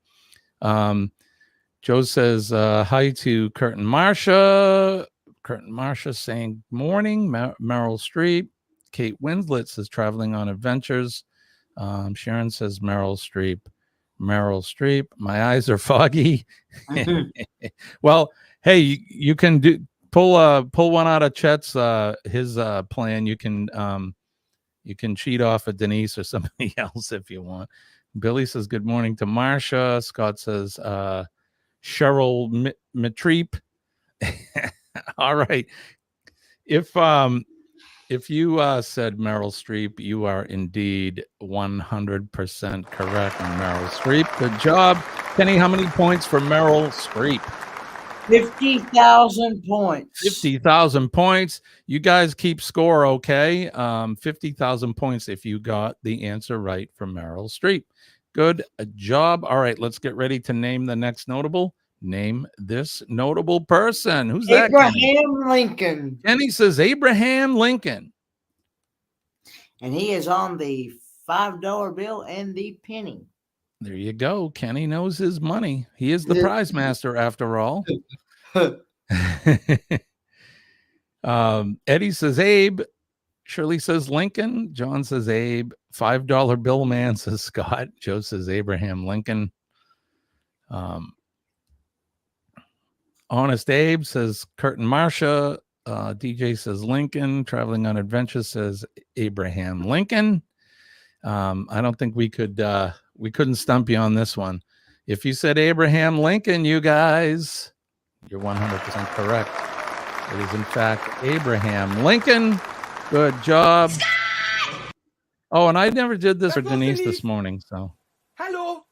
Joe says hi to Kurt and Marsha. Kurt and Marsha saying morning. Meryl Streep. Kate Winslet says traveling on adventures. Sharon says Meryl Streep. Meryl Streep. My eyes are foggy. Well, hey, you can pull one out of Chet's his plan. You can cheat off of Denise or somebody else if you want. Billy says good morning to Marsha. Scott says Cheryl Matreep. All right. If you said Meryl Streep, you are indeed 100% correct on Meryl Streep. Good job. Kenny, how many points for Meryl Streep? 50,000 points. 50,000 points. You guys keep score, okay? 50,000 points if you got the answer right for Meryl Streep. Good job. All right, let's get ready to name the next notable. Name this notable person. Who's that? Abraham Lincoln. Kenny says Abraham Lincoln. And he is on the $5 bill and the penny. There you go. Kenny knows his money. He is the prize master after all. Eddie says Abe. Shirley says Lincoln. John says Abe. $5 bill man says Scott. Joe says Abraham Lincoln. Honest Abe says Kurt and Marsha. DJ says Lincoln. Traveling on Adventure says Abraham Lincoln. I don't think we couldn't stump you on this one. If you said Abraham Lincoln, you guys, you're 100% correct. It is in fact Abraham Lincoln. Good job. Oh, and I never did this for Denise this morning. So Hello,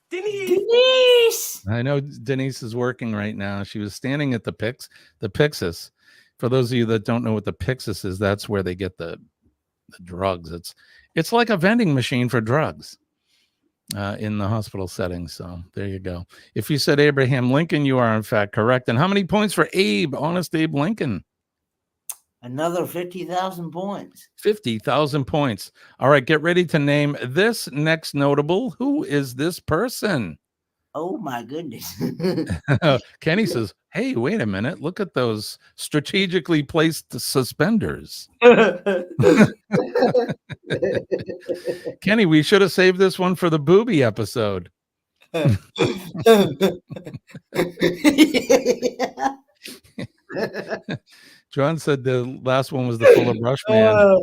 Denise. I know Denise is working right now. She was standing at the Pyxis. For those of you that don't know what the Pyxis is, that's where they get the drugs. It's like a vending machine for drugs in the hospital setting. So there you go. If you said Abraham Lincoln, you are in fact correct. And how many points for Abe? Honest Abe Lincoln. Another 50,000 points. 50,000 points. All right, get ready to name this next notable. Who is this person? Oh, my goodness. Kenny says, hey, wait a minute. Look at those strategically placed suspenders. Kenny, we should have saved this one for the booby episode. John said the last one was the Fuller Brush Man.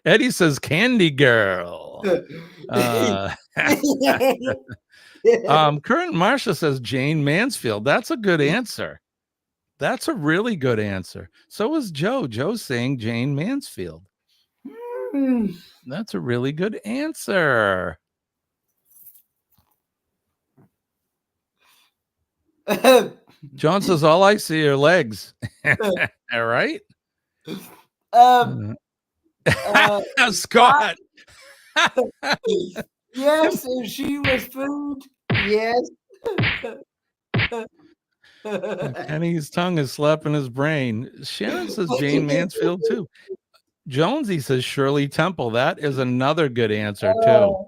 Eddie says Candy Girl. Current Marsha says Jane Mansfield. That's a good answer. That's a really good answer. So is Joe. Joe's saying Jane Mansfield. That's a really good answer. John says, all I see are legs. All right. Scott. Yes, if she was food, yes. Kenny's tongue is slapping his brain. Sharon says Jane Mansfield too. Jonesy says Shirley Temple. That is another good answer too.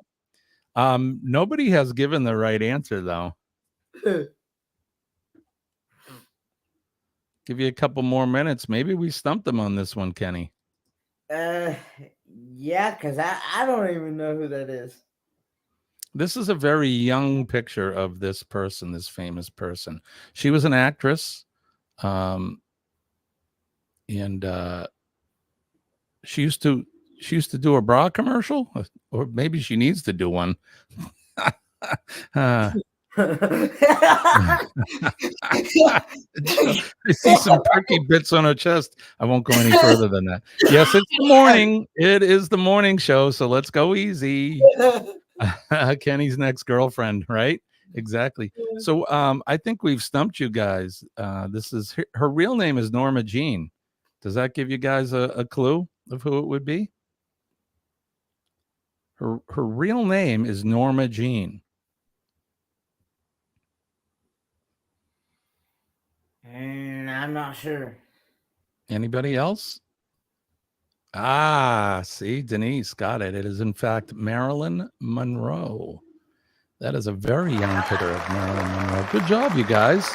Nobody has given the right answer though. Give you a couple more minutes. Maybe we stumped them on this one, Kenny. Yeah, because I don't even know who that is. This is a very young picture of this person, this famous person. She was an actress. And she used to do a bra commercial, or maybe she needs to do one. I see some perky bits on her chest. I won't go any further than that. Yes, it's the morning. It is the morning show, so let's go easy. Kenny's next girlfriend, right? Exactly. So I think we've stumped you guys. This is her real name is Norma Jean. Does that give you guys a clue of who it would be? Her real name is Norma Jean. I'm not sure. Anybody else? See, Denise got it. It is in fact Marilyn Monroe. That is a very young picture of Marilyn Monroe. Good job, you guys.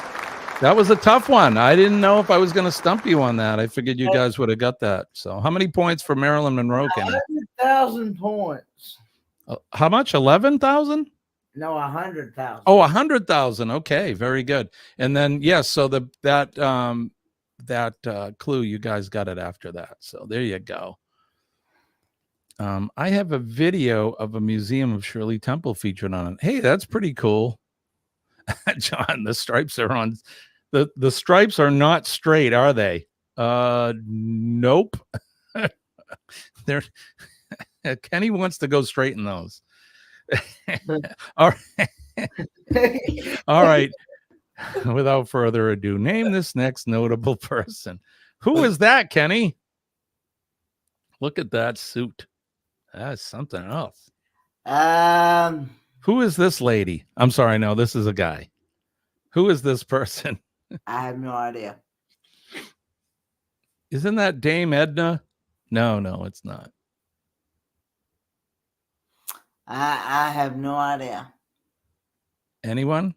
That was a tough one. I didn't know if I was going to stump you on that. I figured you guys would have got that. So how many points for Marilyn Monroe, Kenny? 100,000 points. How much? 11,000? No, 100,000. Oh, 100,000. Okay, very good. And then yes, so that clue, you guys got it after that. So there you go. I have a video of a museum of Shirley Temple featured on it. Hey, that's pretty cool. John, the stripes are on. The stripes are not straight, are they? Nope. They're Kenny wants to go straighten those. All right. All right. Without further ado, name this next notable person. Who is that, Kenny? Look at that suit. That's something else. Who is this lady? I'm sorry, no, this is a guy. Who is this person? I have no idea. Isn't that Dame Edna? No, it's not. I have no idea. Anyone?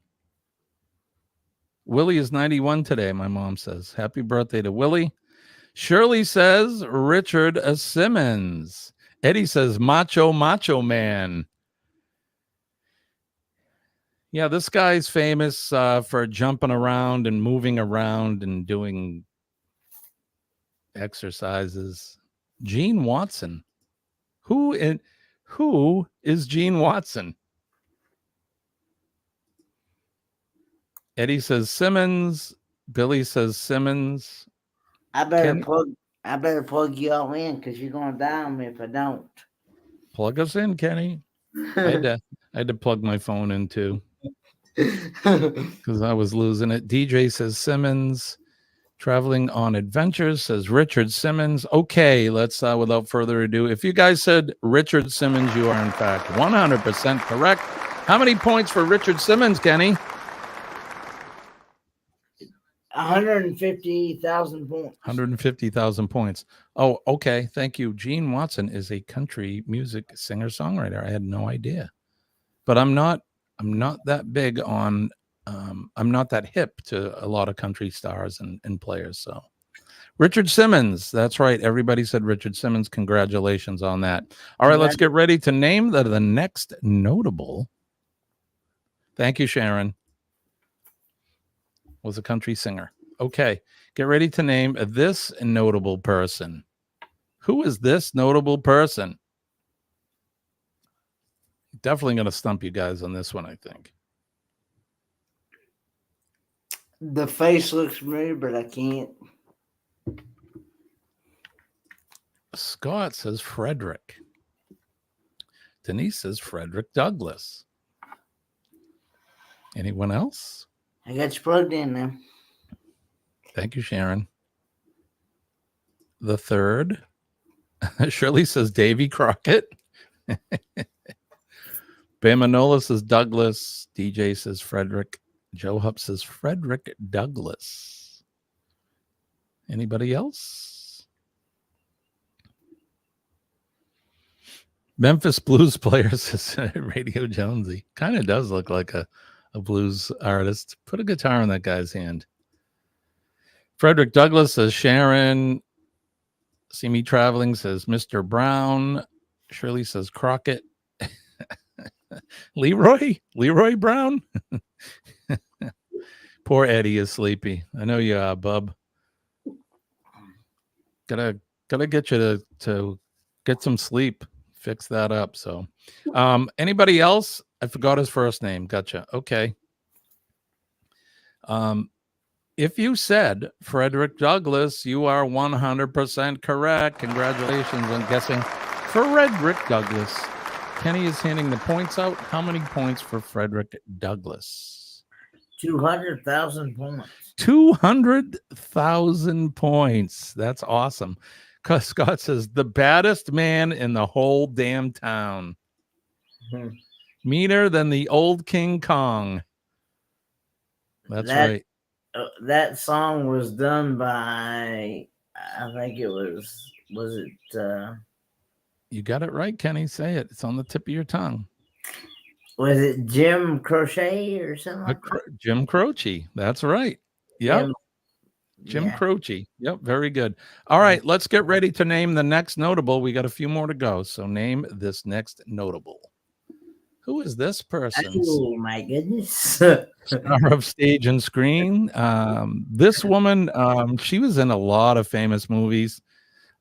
Willie is 91 today, my mom says. Happy birthday to Willie. Shirley says Richard Simmons. Eddie says Macho Man. Yeah, this guy's famous for jumping around and moving around and doing exercises. Gene Watson. Who is Gene Watson? Eddie says Simmons. Billy says Simmons. I better plug you all in because you're gonna die on me if I don't. Plug us in, Kenny. I had to plug my phone in too because I was losing it. DJ says Simmons. Traveling on Adventures says Richard Simmons. Okay, let's without further ado. If you guys said Richard Simmons, you are in fact 100% correct. How many points for Richard Simmons, Kenny? 150,000 points. 150,000 points. Oh, okay. Thank you. Gene Watson is a country music singer-songwriter. I had no idea. But I'm not that big on I'm not that hip to a lot of country stars and players. So Richard Simmons, that's right. Everybody said Richard Simmons. Congratulations on that. All right, let's get ready to name the next notable. Thank you, Sharon. Was a country singer. Okay, get ready to name this notable person. Who is this notable person? Definitely going to stump you guys on this one, I think. The face looks familiar, but I can't. Scott says Frederick. Denise says Frederick Douglass. Anyone else? I got you plugged in now. Thank you, Sharon. The third. Shirley says Davy Crockett. Bamanola says Douglas. DJ says Frederick. Joe Hupp says Frederick Douglass. Anybody else? Memphis Blues player says Radio Jonesy. Kind of does look like a blues artist. Put a guitar in that guy's hand. Frederick Douglass says Sharon. See Me Traveling says Mr. Brown. Shirley says Crockett. Leroy Brown. Poor Eddie is sleepy. I know you are, bub. Gotta get you to get some sleep. Fix that up. So anybody else? I forgot his first name. Gotcha. Okay. If you said Frederick Douglass, you are 100% correct. Congratulations on guessing Frederick Douglass. Kenny is handing the points out. How many points for Frederick Douglass? 200,000 points. 200,000 points. That's awesome. Because Scott says the baddest man in the whole damn town. Mm-hmm. Meaner than the old King Kong. That's right. That song was done by, I think it was it? You got it right, Kenny. Say it. It's on the tip of your tongue. Was it Jim Croce or something like that? Jim Croce. That's right. Yep. Jim Croce. Yep. Very good. All right. Let's get ready to name the next notable. We got a few more to go. So name this next notable. Who is this person? Oh, my goodness. Star of stage and screen. This woman, she was in a lot of famous movies.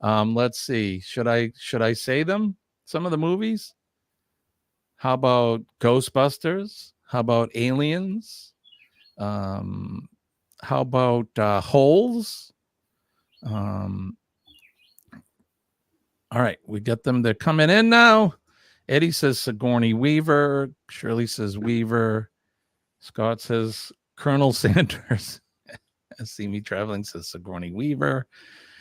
Let's see. Should I say them? Some of the movies? How about Ghostbusters? How about Aliens? How about Holes? All right, we got them. They're coming in now. Eddie says Sigourney Weaver. Shirley says Weaver. Scott says Colonel Sanders. See Me Traveling says Sigourney Weaver.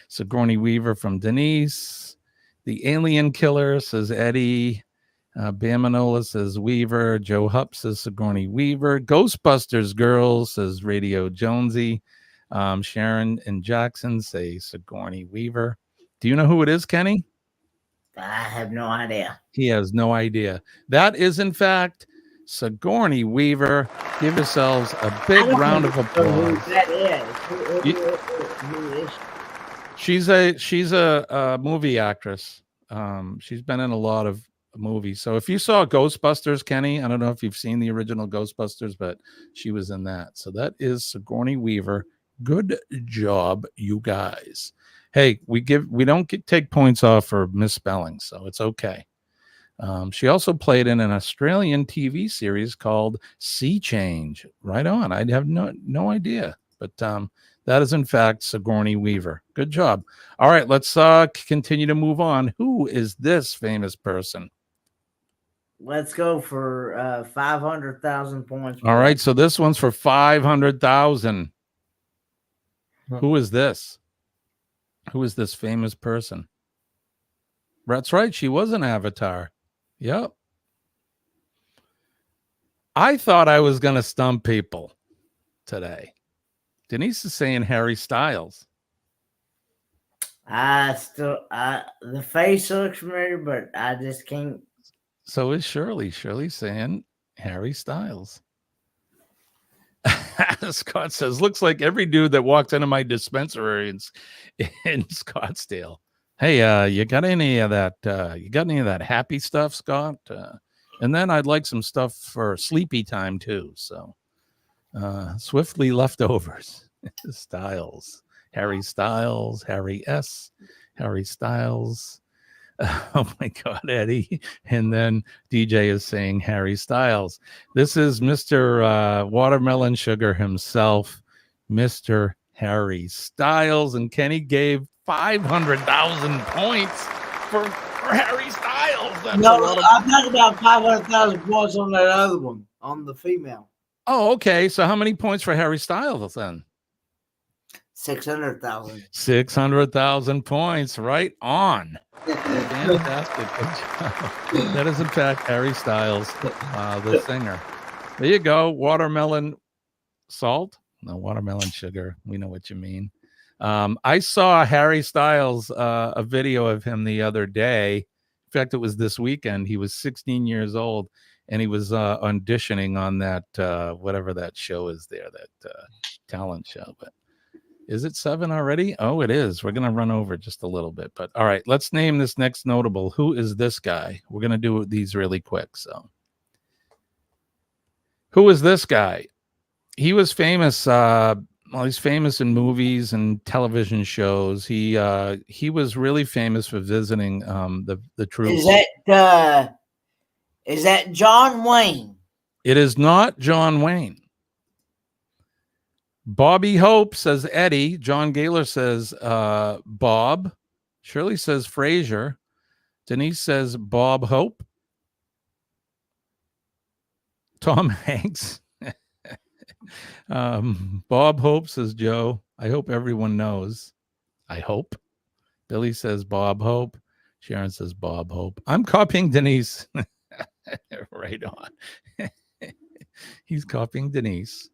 Sigourney Weaver from Denise. The Alien Killer says Eddie. Bamanola says Weaver. Joe Hupp says Sigourney Weaver. Ghostbusters Girl says Radio Jonesy. Sharon and Jackson say Sigourney Weaver. Do you know who it is, Kenny? I have no idea. He has no idea. That is, in fact, Sigourney Weaver. Give yourselves a big round of applause. Who that is? Who is she? She's a movie actress. She's been in a lot of movies. So if you saw Ghostbusters, Kenny, I don't know if you've seen the original Ghostbusters, but she was in that. So that is Sigourney Weaver. Good job, you guys. Hey, we don't take points off for misspelling, so it's okay. She also played in an Australian TV series called Sea Change. Right on. I have no idea, but that is in fact Sigourney Weaver. Good job. All right, let's continue to move on. Who is this famous person? Let's go for 500,000 points. All right, so this one's for 500,000. Who is this? Who is this famous person? That's right. She was an Avatar. Yep. I thought I was going to stump people today. Denise is saying Harry Styles. The face looks familiar, but I just can't. So is Shirley. Shirley's saying Harry Styles. Scott says, looks like every dude that walks into my dispensary in Scottsdale. Hey, you got any of that? You got any of that happy stuff, Scott? And then I'd like some stuff for sleepy time too. So, swiftly leftovers. Styles, Harry Styles, Harry S, Harry Styles. Oh my God, Eddie. And then DJ is saying Harry Styles. This is Mr. Watermelon Sugar himself, Mr. Harry Styles. And Kenny gave 500,000 points for Harry Styles. That's no, I'm talking about 500,000 points on that other one, on the female. Oh, okay. So how many points for Harry Styles then? 600,000. 600,000 points. Right on. Fantastic. Good job. That is, in fact, Harry Styles, the singer. There you go. Watermelon salt? No, watermelon sugar. We know what you mean. I saw Harry Styles, a video of him the other day. In fact, it was this weekend. He was 16 years old, and he was auditioning on that, whatever that show is there, that talent show. But is it 7 already? Oh, it is. We're going to run over just a little bit. But all right, let's name this next notable. Who is this guy? We're going to do these really quick. So who is this guy? He was famous. He's famous in movies and television shows. He was really famous for visiting the troops. Is that John Wayne? It is not John Wayne. Bobby Hope says Eddie. John Gaylor says Bob. Shirley says Frazier. Denise says Bob Hope. Tom Hanks. Bob Hope says Joe. I hope everyone knows. I hope. Billy says Bob Hope. Sharon says Bob Hope. I'm copying Denise. Right on. He's copying Denise.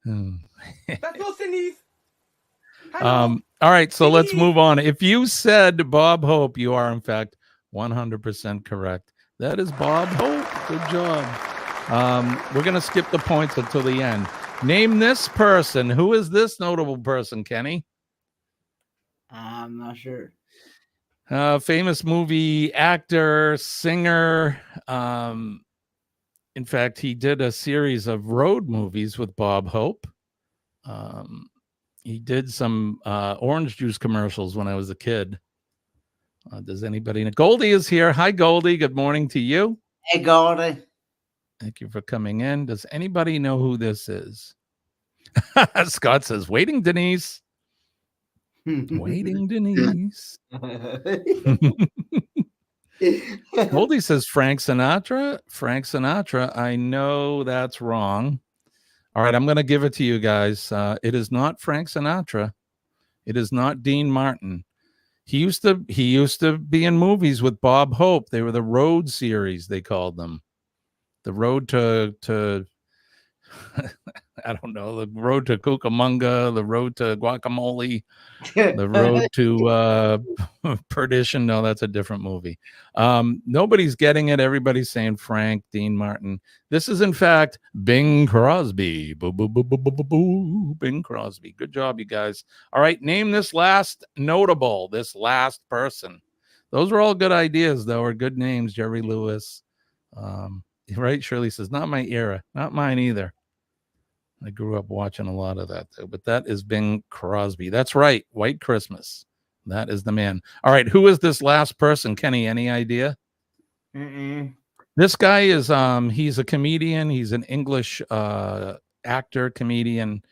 That's not Denise. All right, so let's move on. If you said Bob Hope, you are in fact 100% correct. That is Bob Hope. Good job. We're going to skip the points until the end. Name this person. Who is this notable person, Kenny? I'm not sure. Famous movie actor, singer. In fact, he did a series of road movies with Bob Hope. He did some orange juice commercials when I was a kid. Does anybody know? Goldie is here. Hi, Goldie. Good morning to you. Hey, Goldie. Thank you for coming in. Does anybody know who this is? Scott says, waiting, Denise. Waiting, Denise. Goldie says Frank Sinatra. Frank Sinatra. I know that's wrong. All right, I'm going to give it to you guys. It is not Frank Sinatra. It is not Dean Martin. He used to be in movies with Bob Hope. They were the Road series, they called them. The Road to I don't know, the Road to Cucamonga, the Road to Guacamole, the Road to Perdition. No, that's a different movie. Nobody's getting it. Everybody's saying Frank, Dean Martin. This is, in fact, Bing Crosby. Boo, boo, boo, boo, boo, boo, boo. Bing Crosby. Good job, you guys. All right, name this last notable, this last person. Those were all good ideas, though, or good names. Jerry Lewis. Right? Shirley says, not my era. Not mine either. I grew up watching a lot of that, though. But that is Bing Crosby. That's right. White Christmas. That is the man. All right. Who is this last person? Kenny, any idea? This guy is, he's a comedian. He's an English actor, comedian.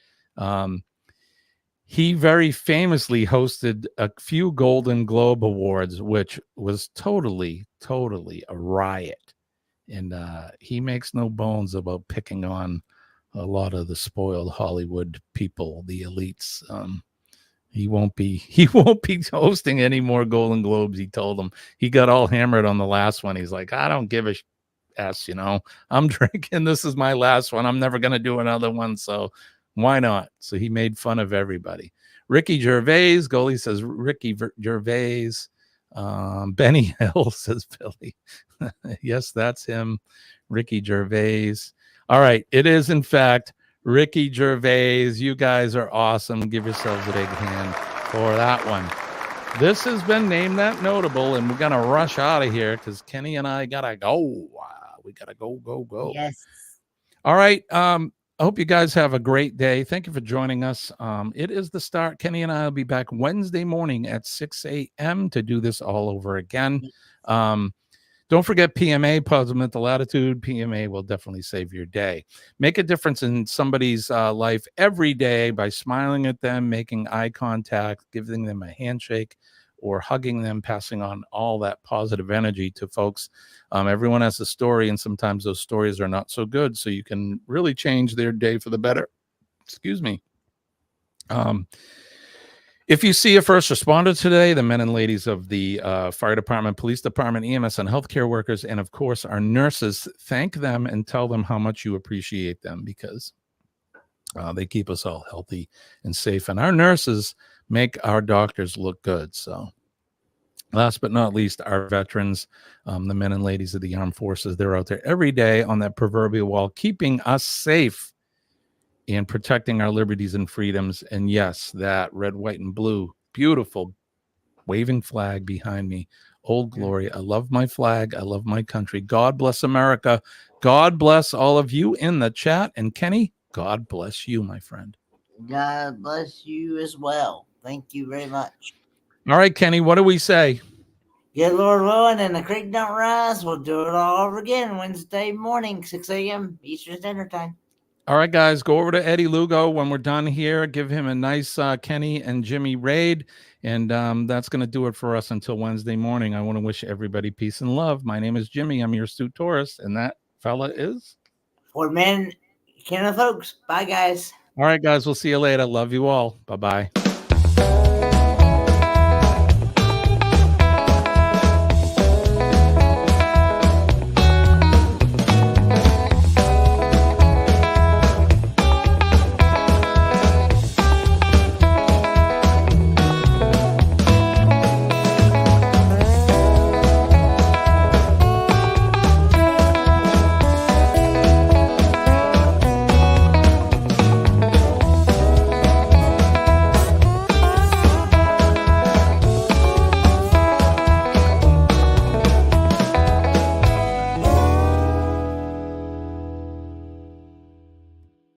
He very famously hosted a few Golden Globe Awards, which was totally a riot. And he makes no bones about picking on a lot of the spoiled Hollywood people, the elites. He won't be hosting any more Golden Globes. He told them. He got all hammered on the last one. He's like, I don't give a S, I'm drinking. This is my last one. I'm never going to do another one. So why not? So he made fun of everybody. Ricky Gervais, Goalie says Ricky Gervais. Benny Hill says Billy. Yes, that's him. Ricky Gervais. All right. It is, in fact, Ricky Gervais. You guys are awesome. Give yourselves a big hand for that one. This has been Name That Notable, and we're going to rush out of here because Kenny and I got to go. We got to go. Yes. All right. I hope you guys have a great day. Thank you for joining us. It is the start. Kenny and I will be back Wednesday morning at 6 a.m. to do this all over again. Don't forget PMA, Positive Mental Attitude. PMA will definitely save your day. Make a difference in somebody's life every day by smiling at them, making eye contact, giving them a handshake, or hugging them, passing on all that positive energy to folks. Everyone has a story, and sometimes those stories are not so good, so you can really change their day for the better. Excuse me. If you see a first responder today, the men and ladies of the fire department, police department, EMS, and healthcare workers, and of course our nurses, thank them and tell them how much you appreciate them, because they keep us all healthy and safe. And our nurses make our doctors look good. So last but not least, our veterans, the men and ladies of the armed forces, they're out there every day on that proverbial wall, keeping us safe and protecting our liberties and freedoms. And yes, that red, white, and blue, beautiful waving flag behind me. Old Glory. I love my flag. I love my country. God bless America. God bless all of you in the chat. And Kenny, God bless you, my friend. God bless you as well. Thank you very much. All right, Kenny, what do we say? Good Lord willing, and the creek don't rise. We'll do it all over again Wednesday morning, 6 a.m. Eastern Standard Time. All right, guys, go over to Eddie Lugo when we're done here. Give him a nice Kenny and Jimmy raid. And that's going to do it for us until Wednesday morning. I want to wish everybody peace and love. My name is Jimmy. I'm your astute tourist. And that fella is? For men, Kenneth Oaks. Bye, guys. All right, guys, we'll see you later. Love you all. Bye-bye.